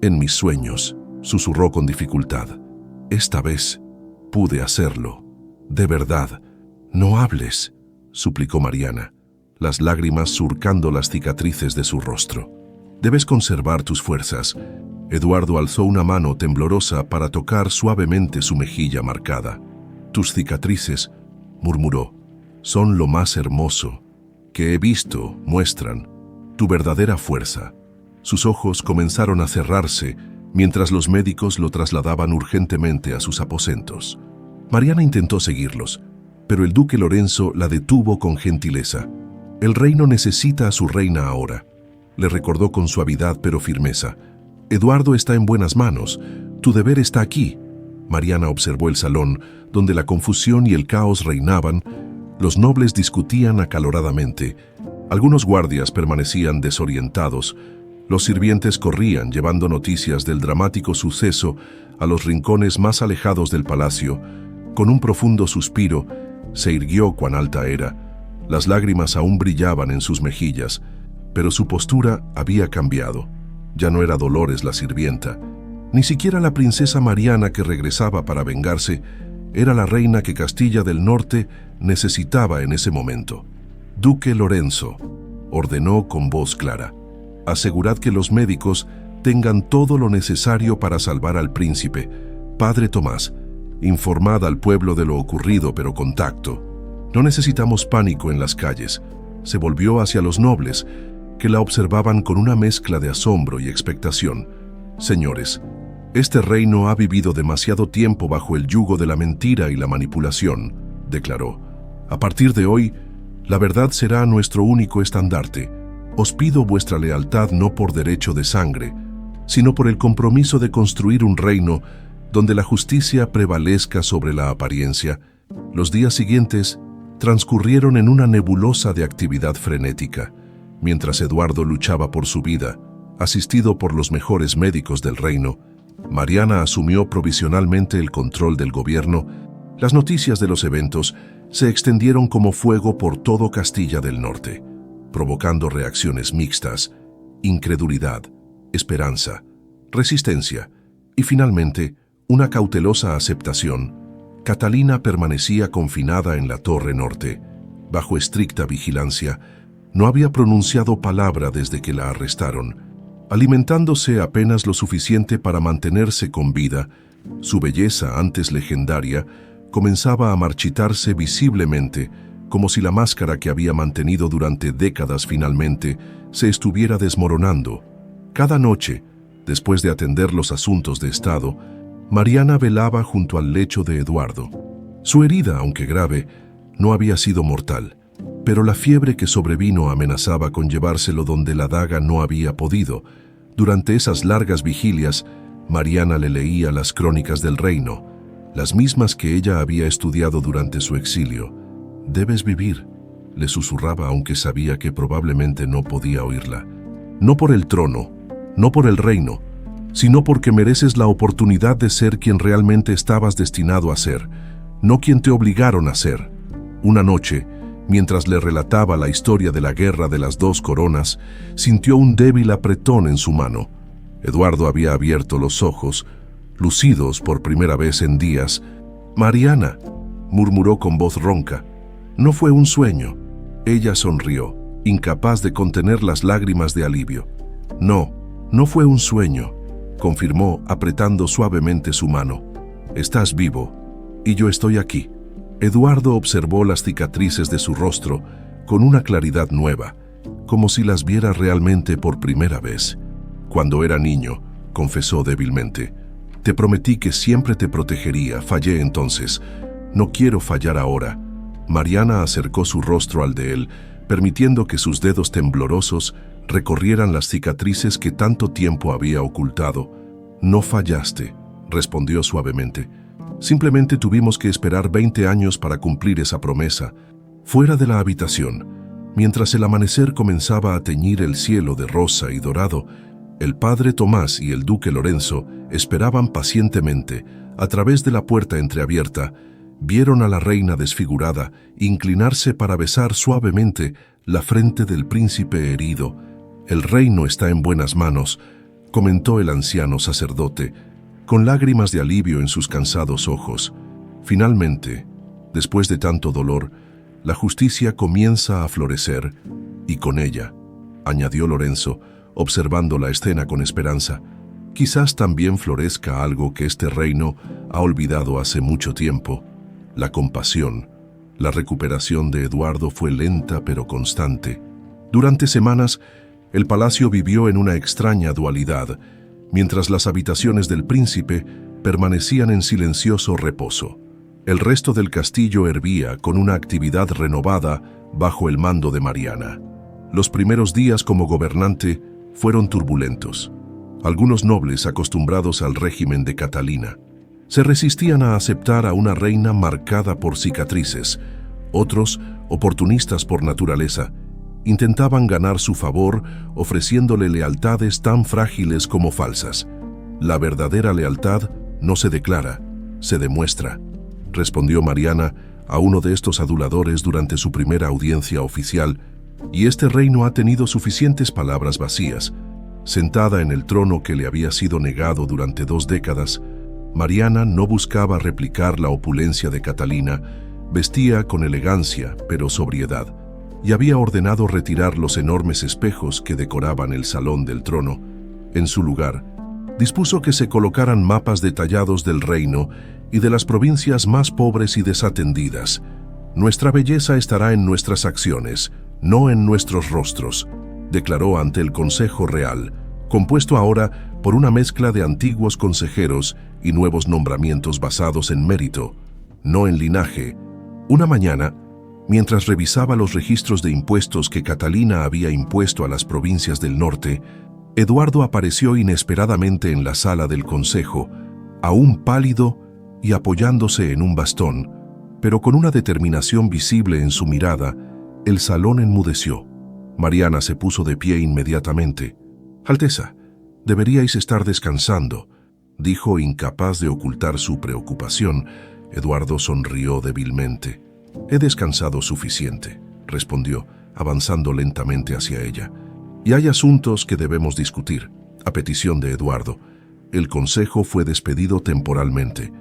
en mis sueños», susurró con dificultad. «Esta vez pude hacerlo. De verdad, no hables», suplicó Mariana, las lágrimas surcando las cicatrices de su rostro. «Debes conservar tus fuerzas». Eduardo alzó una mano temblorosa para tocar suavemente su mejilla marcada. «Tus cicatrices», murmuró, «son lo más hermoso que he visto, muestran tu verdadera fuerza». Sus ojos comenzaron a cerrarse mientras los médicos lo trasladaban urgentemente a sus aposentos. Mariana intentó seguirlos, pero el duque Lorenzo la detuvo con gentileza. «El reino necesita a su reina ahora», le recordó con suavidad pero firmeza. «Eduardo está en buenas manos. Tu deber está aquí». Mariana observó el salón, donde la confusión y el caos reinaban. Los nobles discutían acaloradamente. Algunos guardias permanecían desorientados. Los sirvientes corrían llevando noticias del dramático suceso a los rincones más alejados del palacio. Con un profundo suspiro, se irguió cuán alta era. Las lágrimas aún brillaban en sus mejillas, pero su postura había cambiado. Ya no era Dolores la sirvienta, ni siquiera la princesa Mariana que regresaba para vengarse. Era la reina que Castilla del Norte necesitaba en ese momento. «Duque Lorenzo», ordenó con voz clara, «asegurad que los médicos tengan todo lo necesario para salvar al príncipe. Padre Tomás, informad al pueblo de lo ocurrido, pero con tacto. No necesitamos pánico en las calles». Se volvió hacia los nobles, que la observaban con una mezcla de asombro y expectación. «Señores, este reino ha vivido demasiado tiempo bajo el yugo de la mentira y la manipulación», declaró. «A partir de hoy, la verdad será nuestro único estandarte. Os pido vuestra lealtad no por derecho de sangre, sino por el compromiso de construir un reino donde la justicia prevalezca sobre la apariencia». Los días siguientes transcurrieron en una nebulosa de actividad frenética. Mientras Eduardo luchaba por su vida, asistido por los mejores médicos del reino, Mariana asumió provisionalmente el control del gobierno. Las noticias de los eventos se extendieron como fuego por todo Castilla del Norte, provocando reacciones mixtas: incredulidad, esperanza, resistencia y finalmente una cautelosa aceptación. Catalina permanecía confinada en la Torre Norte, bajo estricta vigilancia. No había pronunciado palabra desde que la arrestaron, alimentándose apenas lo suficiente para mantenerse con vida. Su belleza, antes legendaria, comenzaba a marchitarse visiblemente, como si la máscara que había mantenido durante décadas finalmente se estuviera desmoronando. Cada noche, después de atender los asuntos de Estado, Mariana velaba junto al lecho de Eduardo. Su herida, aunque grave, no había sido mortal, pero la fiebre que sobrevino amenazaba con llevárselo donde la daga no había podido. Durante esas largas vigilias, Mariana le leía las crónicas del reino, las mismas que ella había estudiado durante su exilio. «Debes vivir», le susurraba, aunque sabía que probablemente no podía oírla. «No por el trono, no por el reino, sino porque mereces la oportunidad de ser quien realmente estabas destinado a ser, no quien te obligaron a ser». Una noche, mientras le relataba la historia de la guerra de las dos coronas, sintió un débil apretón en su mano. Eduardo había abierto los ojos, lucidos por primera vez en días. «Mariana», murmuró con voz ronca, «no fue un sueño». Ella sonrió, incapaz de contener las lágrimas de alivio. «No, no fue un sueño», confirmó apretando suavemente su mano. «Estás vivo, y yo estoy aquí». Eduardo observó las cicatrices de su rostro con una claridad nueva, como si las viera realmente por primera vez. «Cuando era niño», confesó débilmente, «te prometí que siempre te protegería. Fallé entonces. No quiero fallar ahora». Mariana acercó su rostro al de él, permitiendo que sus dedos temblorosos recorrieran las cicatrices que tanto tiempo había ocultado. «No fallaste», respondió suavemente. «Simplemente tuvimos que esperar 20 años para cumplir esa promesa». Fuera de la habitación, mientras el amanecer comenzaba a teñir el cielo de rosa y dorado, el padre Tomás y el duque Lorenzo esperaban pacientemente. A través de la puerta entreabierta, vieron a la reina desfigurada inclinarse para besar suavemente la frente del príncipe herido. «El reino está en buenas manos», comentó el anciano sacerdote, con lágrimas de alivio en sus cansados ojos. «Finalmente, después de tanto dolor, la justicia comienza a florecer, y con ella», añadió Lorenzo, observando la escena con esperanza, «quizás también florezca algo que este reino ha olvidado hace mucho tiempo: la compasión». La recuperación de Eduardo fue lenta pero constante. Durante semanas, el palacio vivió en una extraña dualidad, mientras las habitaciones del príncipe permanecían en silencioso reposo. El resto del castillo hervía con una actividad renovada bajo el mando de Mariana. Los primeros días como gobernante fueron turbulentos. Algunos nobles, acostumbrados al régimen de Catalina, se resistían a aceptar a una reina marcada por cicatrices. Otros, oportunistas por naturaleza, intentaban ganar su favor ofreciéndole lealtades tan frágiles como falsas. «La verdadera lealtad no se declara, se demuestra», respondió Mariana a uno de estos aduladores durante su primera audiencia oficial, «y este reino ha tenido suficientes palabras vacías». Sentada en el trono que le había sido negado durante 2 décadas, Mariana no buscaba replicar la opulencia de Catalina, vestía con elegancia pero sobriedad, y había ordenado retirar los enormes espejos que decoraban el salón del trono. En su lugar, dispuso que se colocaran mapas detallados del reino y de las provincias más pobres y desatendidas. «Nuestra belleza estará en nuestras acciones, no en nuestros rostros», declaró ante el Consejo Real, compuesto ahora por una mezcla de antiguos consejeros y nuevos nombramientos basados en mérito, no en linaje. Una mañana, mientras revisaba los registros de impuestos que Catalina había impuesto a las provincias del norte, Eduardo apareció inesperadamente en la sala del consejo, aún pálido y apoyándose en un bastón, pero con una determinación visible en su mirada. El salón enmudeció. Mariana se puso de pie inmediatamente. «Alteza, deberíais estar descansando», dijo, incapaz de ocultar su preocupación. Eduardo sonrió débilmente. «He descansado suficiente», respondió, avanzando lentamente hacia ella. «Y hay asuntos que debemos discutir». A petición de Eduardo, el consejo fue despedido temporalmente,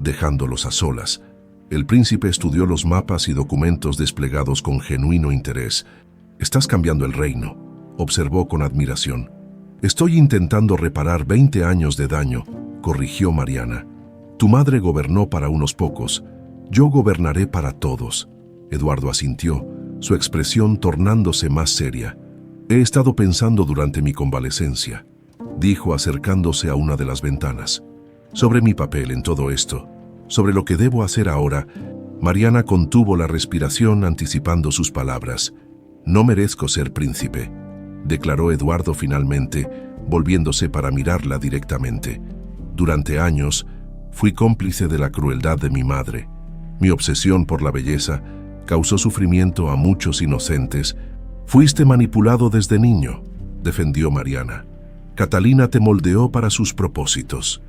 dejándolos a solas. El príncipe estudió los mapas y documentos desplegados con genuino interés. «Estás cambiando el reino», observó con admiración. «Estoy intentando reparar 20 años de daño», corrigió Mariana. «Tu madre gobernó para unos pocos, yo gobernaré para todos». Eduardo asintió, su expresión tornándose más seria. «He estado pensando durante mi convalecencia», dijo acercándose a una de las ventanas, «sobre mi papel en todo esto, sobre lo que debo hacer ahora». Mariana contuvo la respiración anticipando sus palabras. «No merezco ser príncipe», declaró Eduardo finalmente, volviéndose para mirarla directamente. «Durante años fui cómplice de la crueldad de mi madre. Mi obsesión por la belleza causó sufrimiento a muchos inocentes». «Fuiste manipulado desde niño», defendió Mariana. «Catalina te moldeó para sus propósitos».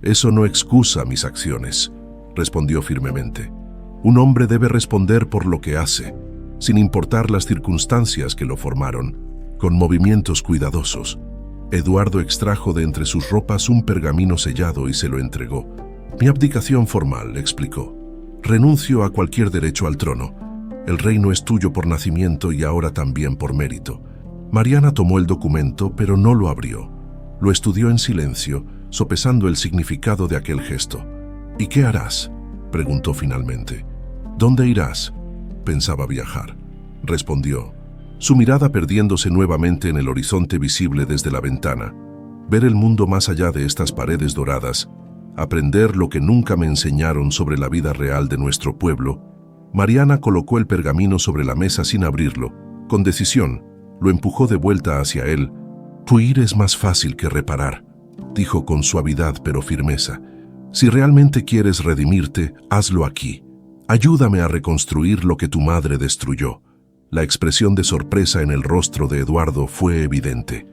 «Eso no excusa mis acciones», respondió firmemente. «Un hombre debe responder por lo que hace, sin importar las circunstancias que lo formaron». Con movimientos cuidadosos, Eduardo extrajo de entre sus ropas un pergamino sellado y se lo entregó. «Mi abdicación formal», explicó. «Renuncio a cualquier derecho al trono. El reino es tuyo por nacimiento y ahora también por mérito». Mariana tomó el documento, pero no lo abrió. Lo estudió en silencio, sopesando el significado de aquel gesto. «¿Y qué harás?», preguntó finalmente. «¿Dónde irás?». «Pensaba viajar», respondió, su mirada perdiéndose nuevamente en el horizonte visible desde la ventana. «Ver el mundo más allá de estas paredes doradas, aprender lo que nunca me enseñaron sobre la vida real de nuestro pueblo». Mariana colocó el pergamino sobre la mesa sin abrirlo. Con decisión, lo empujó de vuelta hacia él. «Huir es más fácil que reparar», dijo con suavidad pero firmeza. «Si realmente quieres redimirte, hazlo aquí. Ayúdame a reconstruir lo que tu madre destruyó». La expresión de sorpresa en el rostro de Eduardo fue evidente.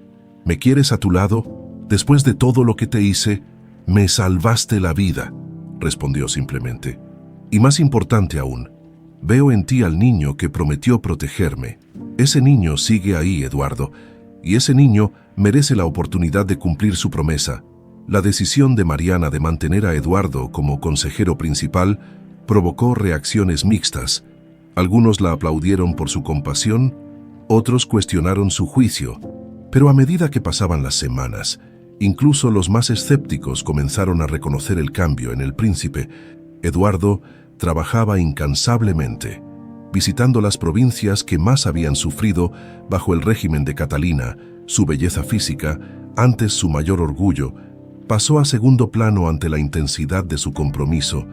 «¿Me quieres a tu lado? Después de todo lo que te hice, me salvaste la vida», respondió simplemente. «Y más importante aún, veo en ti al niño que prometió protegerme. Ese niño sigue ahí, Eduardo, y ese niño merece la oportunidad de cumplir su promesa». La decisión de Mariana de mantener a Eduardo como consejero principal provocó reacciones mixtas. Algunos la aplaudieron por su compasión, otros cuestionaron su juicio, pero a medida que pasaban las semanas, incluso los más escépticos comenzaron a reconocer el cambio en el príncipe. Eduardo trabajaba incansablemente, visitando las provincias que más habían sufrido bajo el régimen de Catalina. Su belleza física, antes su mayor orgullo, pasó a segundo plano ante la intensidad de su compromiso.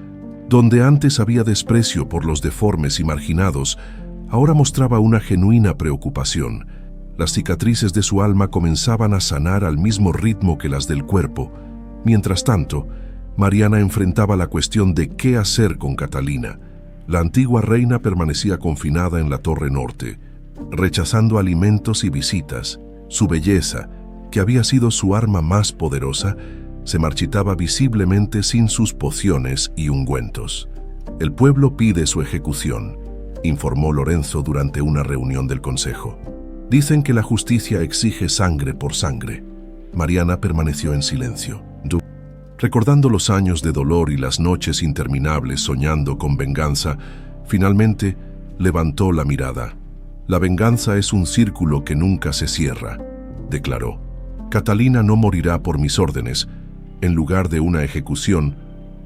Donde antes había desprecio por los deformes y marginados, ahora mostraba una genuina preocupación. Las cicatrices de su alma comenzaban a sanar al mismo ritmo que las del cuerpo. Mientras tanto, Mariana enfrentaba la cuestión de qué hacer con Catalina. La antigua reina permanecía confinada en la Torre Norte, rechazando alimentos y visitas. Su belleza, que había sido su arma más poderosa, se marchitaba visiblemente sin sus pociones y ungüentos. «El pueblo pide su ejecución», informó Lorenzo durante una reunión del consejo. «Dicen que la justicia exige sangre por sangre». Mariana permaneció en silencio. Recordando los años de dolor y las noches interminables soñando con venganza, finalmente levantó la mirada. La venganza es un círculo que nunca se cierra, declaró. Catalina no morirá por mis órdenes. En lugar de una ejecución,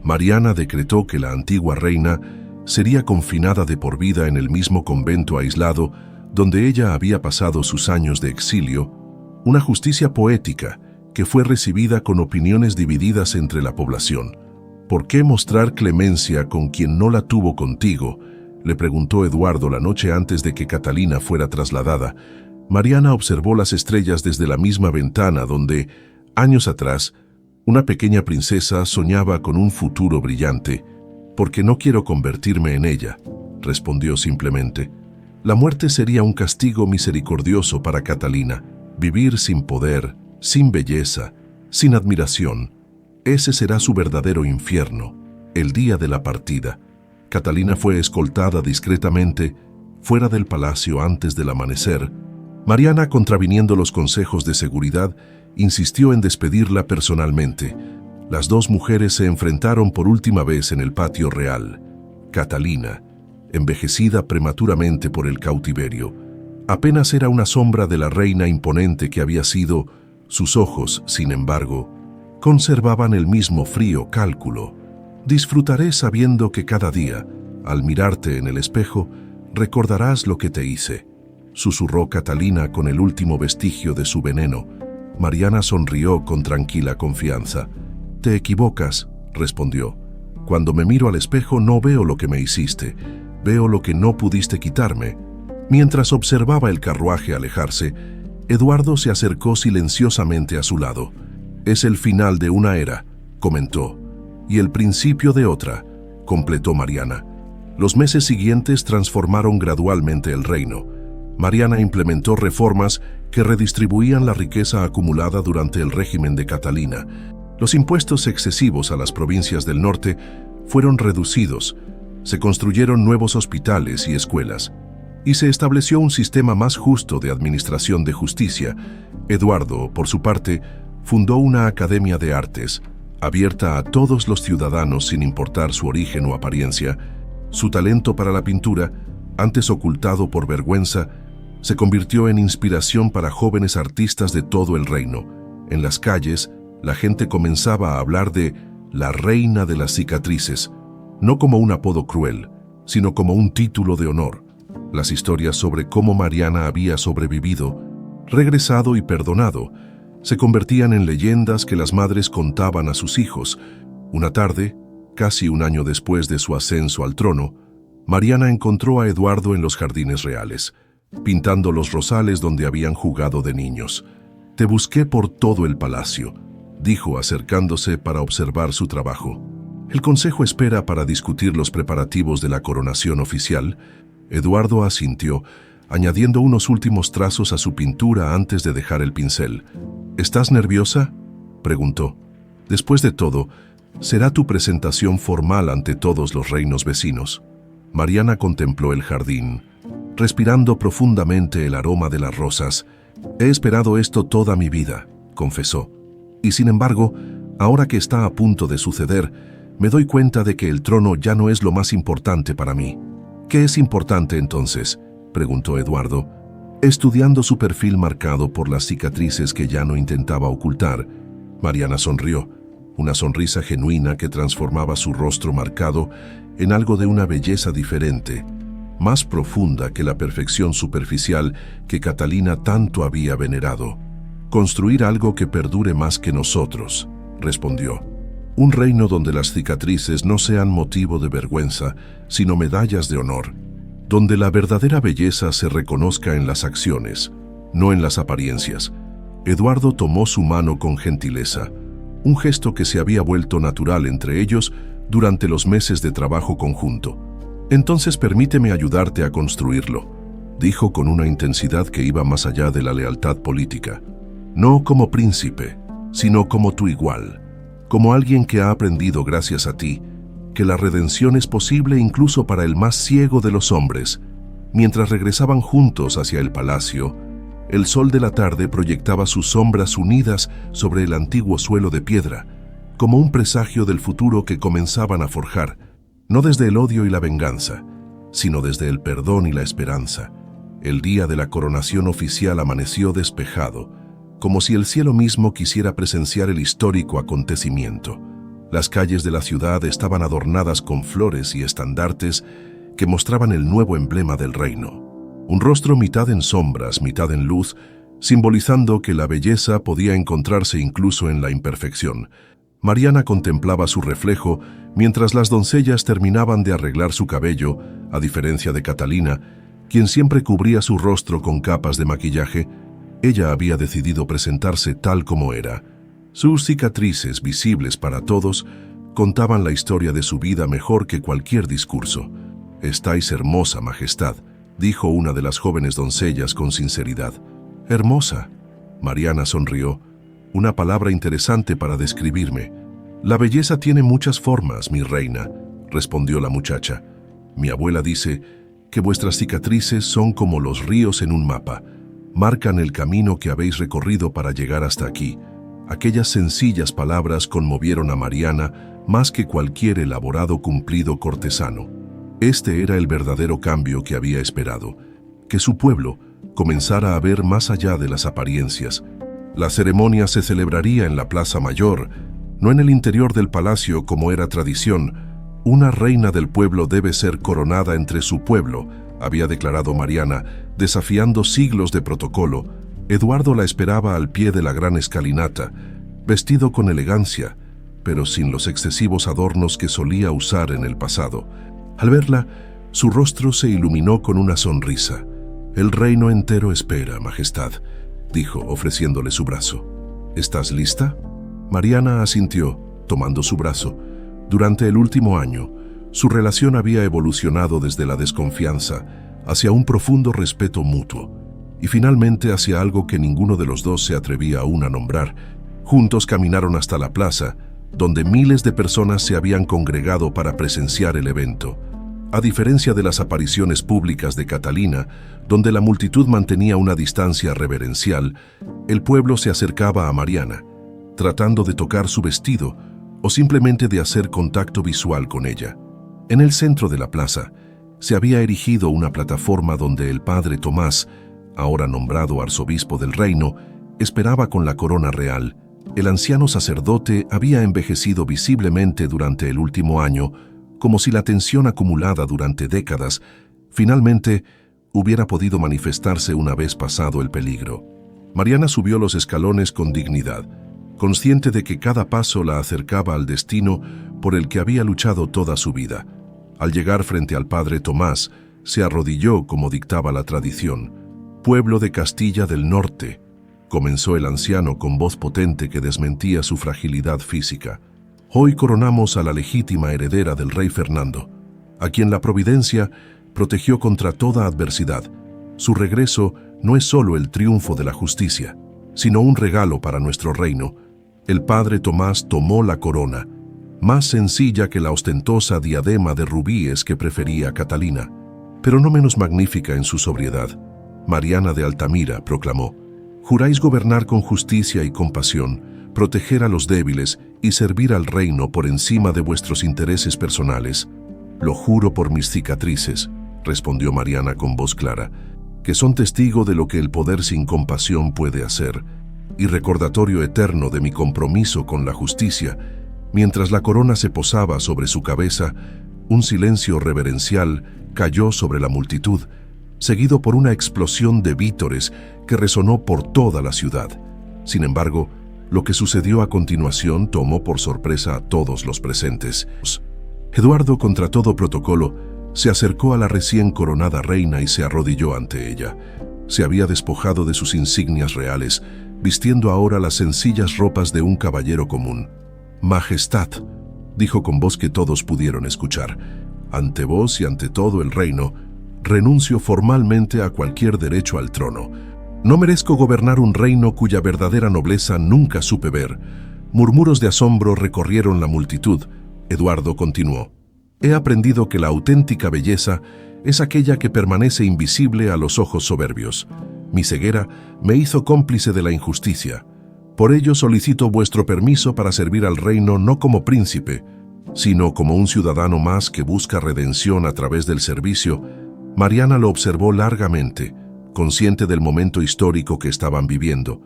Mariana decretó que la antigua reina sería confinada de por vida en el mismo convento aislado donde ella había pasado sus años de exilio, una justicia poética que fue recibida con opiniones divididas entre la población. ¿Por qué mostrar clemencia con quien no la tuvo contigo?, le preguntó Eduardo la noche antes de que Catalina fuera trasladada. Mariana observó las estrellas desde la misma ventana donde, años atrás, una pequeña princesa soñaba con un futuro brillante. «Porque no quiero convertirme en ella», respondió simplemente. La muerte sería un castigo misericordioso para Catalina. Vivir sin poder, sin belleza, sin admiración. Ese será su verdadero infierno, el día de la partida. Catalina fue escoltada discretamente fuera del palacio antes del amanecer. Mariana, contraviniendo los consejos de seguridad, insistió en despedirla personalmente. Las dos mujeres se enfrentaron por última vez en el patio real. Catalina, envejecida prematuramente por el cautiverio, apenas era una sombra de la reina imponente que había sido. Sus ojos, sin embargo, conservaban el mismo frío cálculo. «Disfrutaré sabiendo que cada día, al mirarte en el espejo, recordarás lo que te hice», susurró Catalina con el último vestigio de su veneno. Mariana sonrió con tranquila confianza. «Te equivocas», respondió. «Cuando me miro al espejo no veo lo que me hiciste, veo lo que no pudiste quitarme». Mientras observaba el carruaje alejarse, Eduardo se acercó silenciosamente a su lado. «Es el final de una era», comentó. «Y el principio de otra», completó Mariana. Los meses siguientes transformaron gradualmente el reino. Mariana implementó reformas que redistribuían la riqueza acumulada durante el régimen de Catalina. Los impuestos excesivos a las provincias del norte fueron reducidos, se construyeron nuevos hospitales y escuelas, y se estableció un sistema más justo de administración de justicia. Eduardo, por su parte, fundó una academia de artes, abierta a todos los ciudadanos sin importar su origen o apariencia. Su talento para la pintura, antes ocultado por vergüenza, se convirtió en inspiración para jóvenes artistas de todo el reino. En las calles, la gente comenzaba a hablar de la reina de las cicatrices, no como un apodo cruel, sino como un título de honor. Las historias sobre cómo Mariana había sobrevivido, regresado y perdonado, se convertían en leyendas que las madres contaban a sus hijos. Una tarde, casi un año después de su ascenso al trono, Mariana encontró a Eduardo en los jardines reales, pintando los rosales donde habían jugado de niños. «Te busqué por todo el palacio», dijo acercándose para observar su trabajo. «El consejo espera para discutir los preparativos de la coronación oficial». Eduardo asintió, añadiendo unos últimos trazos a su pintura antes de dejar el pincel. «¿Estás nerviosa?», preguntó. «Después de todo, será tu presentación formal ante todos los reinos vecinos». Mariana contempló el jardín, respirando profundamente el aroma de las rosas. «He esperado esto toda mi vida», confesó. «Y sin embargo, ahora que está a punto de suceder, me doy cuenta de que el trono ya no es lo más importante para mí». «¿Qué es importante entonces?», preguntó Eduardo, estudiando su perfil marcado por las cicatrices que ya no intentaba ocultar. Mariana sonrió, una sonrisa genuina que transformaba su rostro marcado en algo de una belleza diferente, más profunda que la perfección superficial que Catalina tanto había venerado. «Construir algo que perdure más que nosotros», respondió. «Un reino donde las cicatrices no sean motivo de vergüenza, sino medallas de honor. Donde la verdadera belleza se reconozca en las acciones, no en las apariencias». Eduardo tomó su mano con gentileza, un gesto que se había vuelto natural entre ellos durante los meses de trabajo conjunto. «Entonces permíteme ayudarte a construirlo», dijo con una intensidad que iba más allá de la lealtad política. «No como príncipe, sino como tu igual, como alguien que ha aprendido gracias a ti que la redención es posible incluso para el más ciego de los hombres». Mientras regresaban juntos hacia el palacio, el sol de la tarde proyectaba sus sombras unidas sobre el antiguo suelo de piedra, como un presagio del futuro que comenzaban a forjar, no desde el odio y la venganza, sino desde el perdón y la esperanza. El día de la coronación oficial amaneció despejado, como si el cielo mismo quisiera presenciar el histórico acontecimiento. Las calles de la ciudad estaban adornadas con flores y estandartes que mostraban el nuevo emblema del reino. Un rostro mitad en sombras, mitad en luz, simbolizando que la belleza podía encontrarse incluso en la imperfección. Mariana contemplaba su reflejo mientras las doncellas terminaban de arreglar su cabello, a diferencia de Catalina, quien siempre cubría su rostro con capas de maquillaje. Ella había decidido presentarse tal como era. Sus cicatrices, visibles para todos, contaban la historia de su vida mejor que cualquier discurso. «Estáis hermosa, Majestad», dijo una de las jóvenes doncellas con sinceridad. «Hermosa». Mariana sonrió. «Una palabra interesante para describirme». «La belleza tiene muchas formas, mi reina», respondió la muchacha. «Mi abuela dice que vuestras cicatrices son como los ríos en un mapa. Marcan el camino que habéis recorrido para llegar hasta aquí». Aquellas sencillas palabras conmovieron a Mariana más que cualquier elaborado cumplido cortesano. Este era el verdadero cambio que había esperado, que su pueblo comenzara a ver más allá de las apariencias. La ceremonia se celebraría en la Plaza Mayor, no en el interior del palacio como era tradición. «Una reina del pueblo debe ser coronada entre su pueblo», había declarado Mariana, desafiando siglos de protocolo. Eduardo la esperaba al pie de la gran escalinata, vestido con elegancia, pero sin los excesivos adornos que solía usar en el pasado. Al verla, su rostro se iluminó con una sonrisa. «El reino entero espera, Majestad», dijo, ofreciéndole su brazo. «¿Estás lista?» Mariana asintió, tomando su brazo. Durante el último año, su relación había evolucionado desde la desconfianza hacia un profundo respeto mutuo, y finalmente hacia algo que ninguno de los dos se atrevía aún a nombrar. Juntos caminaron hasta la plaza, donde miles de personas se habían congregado para presenciar el evento. A diferencia de las apariciones públicas de Catalina, donde la multitud mantenía una distancia reverencial, el pueblo se acercaba a Mariana, tratando de tocar su vestido o simplemente de hacer contacto visual con ella. En el centro de la plaza se había erigido una plataforma donde el padre Tomás, ahora nombrado arzobispo del reino, esperaba con la corona real. El anciano sacerdote había envejecido visiblemente durante el último año, como si la tensión acumulada durante décadas finalmente hubiera podido manifestarse una vez pasado el peligro. Mariana subió los escalones con dignidad, consciente de que cada paso la acercaba al destino por el que había luchado toda su vida. Al llegar frente al padre Tomás, se arrodilló como dictaba la tradición. «Pueblo de Castilla del Norte», comenzó el anciano con voz potente que desmentía su fragilidad física. «Hoy coronamos a la legítima heredera del rey Fernando, a quien la providencia protegió contra toda adversidad. Su regreso no es solo el triunfo de la justicia, sino un regalo para nuestro reino». El padre Tomás tomó la corona, más sencilla que la ostentosa diadema de rubíes que prefería Catalina, pero no menos magnífica en su sobriedad. Mariana de Altamira proclamó: «Juráis gobernar con justicia y compasión, proteger a los débiles y servir al reino por encima de vuestros intereses personales». «Lo juro por mis cicatrices», respondió Mariana con voz clara, «que son testigo de lo que el poder sin compasión puede hacer, y recordatorio eterno de mi compromiso con la justicia». Mientras la corona se posaba sobre su cabeza, un silencio reverencial cayó sobre la multitud, seguido por una explosión de vítores que resonó por toda la ciudad. Sin embargo, lo que sucedió a continuación tomó por sorpresa a todos los presentes. Eduardo, contra todo protocolo, se acercó a la recién coronada reina y se arrodilló ante ella. Se había despojado de sus insignias reales, vistiendo ahora las sencillas ropas de un caballero común. «Majestad», dijo con voz que todos pudieron escuchar, «ante vos y ante todo el reino, renuncio formalmente a cualquier derecho al trono. No merezco gobernar un reino cuya verdadera nobleza nunca supe ver». Murmuros de asombro recorrieron la multitud. Eduardo continuó: «He aprendido que la auténtica belleza es aquella que permanece invisible a los ojos soberbios. Mi ceguera me hizo cómplice de la injusticia. Por ello solicito vuestro permiso para servir al reino no como príncipe, sino como un ciudadano más que busca redención a través del servicio. Mariana lo observó largamente, consciente del momento histórico que estaban viviendo.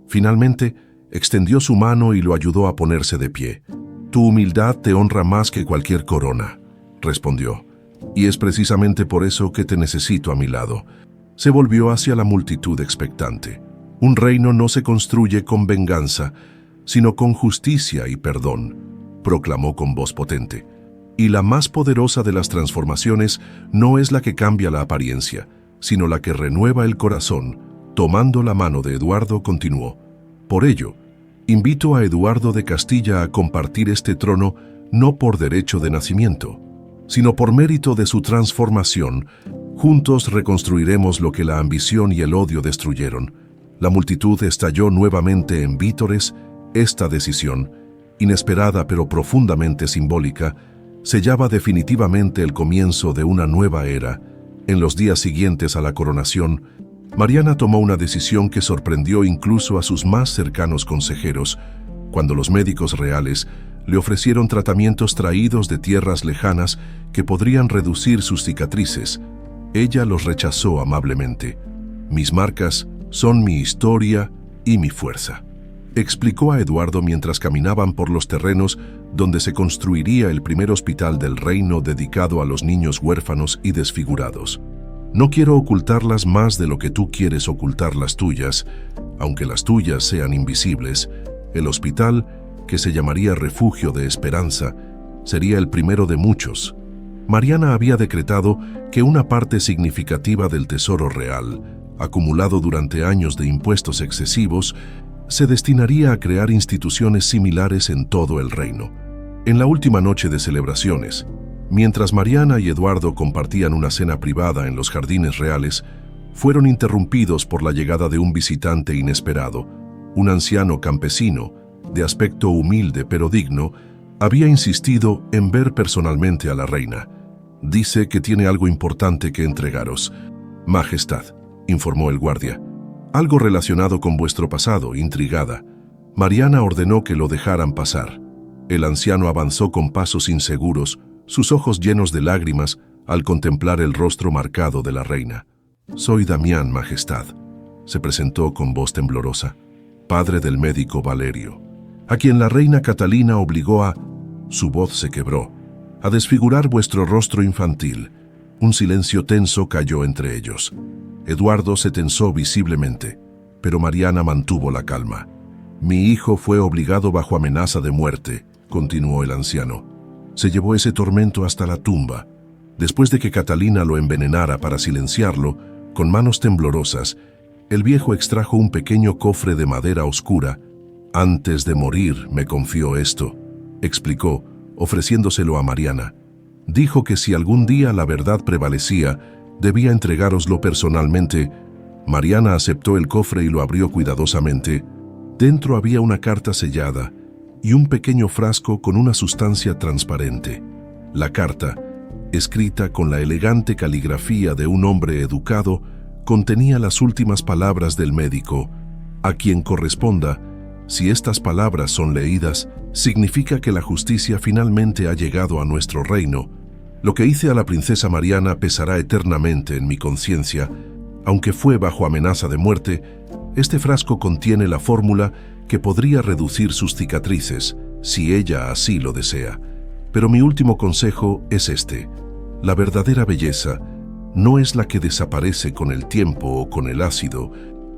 Finalmente, extendió su mano y lo ayudó a ponerse de pie. «Tu humildad te honra más que cualquier corona», respondió, «y es precisamente por eso que te necesito a mi lado». Se volvió hacia la multitud expectante. Un reino no se construye con venganza, sino con justicia y perdón, proclamó con voz potente. Y la más poderosa de las transformaciones no es la que cambia la apariencia, sino la que renueva el corazón. Tomando la mano de Eduardo, continuó. Por ello, invito a Eduardo de Castilla a compartir este trono no por derecho de nacimiento, sino por mérito de su transformación. Juntos reconstruiremos lo que la ambición y el odio destruyeron. La multitud estalló nuevamente en vítores. Esta decisión, inesperada pero profundamente simbólica, sellaba definitivamente el comienzo de una nueva era. En los días siguientes a la coronación, Mariana tomó una decisión que sorprendió incluso a sus más cercanos consejeros, cuando los médicos reales le ofrecieron tratamientos traídos de tierras lejanas que podrían reducir sus cicatrices. Ella los rechazó amablemente. «Mis marcas son mi historia y mi fuerza», explicó a Eduardo mientras caminaban por los terrenos donde se construiría el primer hospital del reino dedicado a los niños huérfanos y desfigurados. «No quiero ocultarlas más de lo que tú quieres ocultar las tuyas, aunque las tuyas sean invisibles. El hospital, que se llamaría Refugio de Esperanza, sería el primero de muchos». Mariana había decretado que una parte significativa del tesoro real, acumulado durante años de impuestos excesivos, se destinaría a crear instituciones similares en todo el reino. En la última noche de celebraciones, mientras Mariana y Eduardo compartían una cena privada en los jardines reales, fueron interrumpidos por la llegada de un visitante inesperado. Un anciano campesino, de aspecto humilde pero digno, había insistido en ver personalmente a la reina. «Dice que tiene algo importante que entregaros». «Majestad», informó el guardia. «Algo relacionado con vuestro pasado», intrigada. Mariana ordenó que lo dejaran pasar. El anciano avanzó con pasos inseguros, sus ojos llenos de lágrimas, al contemplar el rostro marcado de la reina. «Soy Damián, Majestad», se presentó con voz temblorosa, «padre del médico Valerio, a quien la reina Catalina obligó a...». Su voz se quebró. «A desfigurar vuestro rostro infantil». Un silencio tenso cayó entre ellos. Eduardo se tensó visiblemente, pero Mariana mantuvo la calma. «Mi hijo fue obligado bajo amenaza de muerte», continuó el anciano. «Se llevó ese tormento hasta la tumba. Después de que Catalina lo envenenara para silenciarlo, con manos temblorosas, el viejo extrajo un pequeño cofre de madera oscura. Antes de morir me confió esto», explicó, ofreciéndoselo a Mariana. «Dijo que si algún día la verdad prevalecía, debía entregároslo personalmente». Mariana aceptó el cofre y lo abrió cuidadosamente. Dentro había una carta sellada y un pequeño frasco con una sustancia transparente. La carta, escrita con la elegante caligrafía de un hombre educado, contenía las últimas palabras del médico. «A quien corresponda, si estas palabras son leídas, significa que la justicia finalmente ha llegado a nuestro reino. Lo que hice a la princesa Mariana pesará eternamente en mi conciencia. Aunque fue bajo amenaza de muerte, este frasco contiene la fórmula que podría reducir sus cicatrices, si ella así lo desea. Pero mi último consejo es este: la verdadera belleza no es la que desaparece con el tiempo o con el ácido,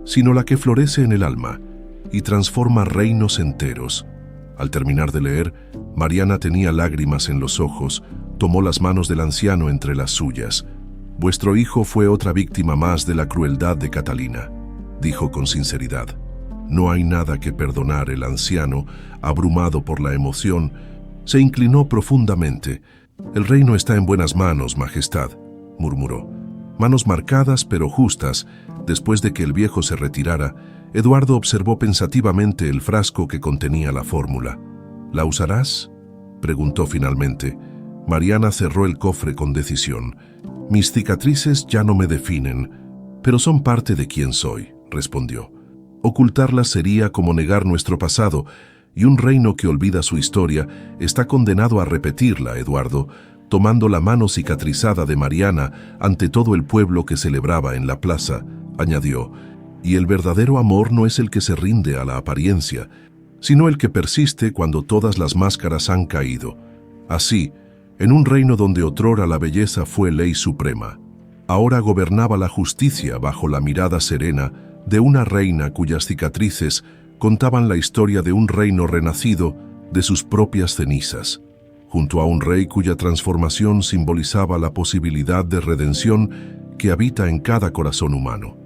sino la que florece en el alma y transforma reinos enteros». Al terminar de leer, Mariana tenía lágrimas en los ojos. Tomó las manos del anciano entre las suyas. «Vuestro hijo fue otra víctima más de la crueldad de Catalina», dijo con sinceridad. «No hay nada que perdonar». El anciano, abrumado por la emoción, se inclinó profundamente. «El reino está en buenas manos, Majestad», murmuró. Manos marcadas pero justas. Después de que el viejo se retirara, Eduardo observó pensativamente el frasco que contenía la fórmula. «¿La usarás?», preguntó finalmente. Mariana cerró el cofre con decisión. «Mis cicatrices ya no me definen, pero son parte de quien soy», respondió. Ocultarlas sería como negar nuestro pasado, y un reino que olvida su historia está condenado a repetirla, Eduardo, tomando la mano cicatrizada de Mariana ante todo el pueblo que celebraba en la plaza, añadió, y el verdadero amor no es el que se rinde a la apariencia, sino el que persiste cuando todas las máscaras han caído. Así, en un reino donde otrora la belleza fue ley suprema, ahora gobernaba la justicia bajo la mirada serena de una reina cuyas cicatrices contaban la historia de un reino renacido de sus propias cenizas, junto a un rey cuya transformación simbolizaba la posibilidad de redención que habita en cada corazón humano.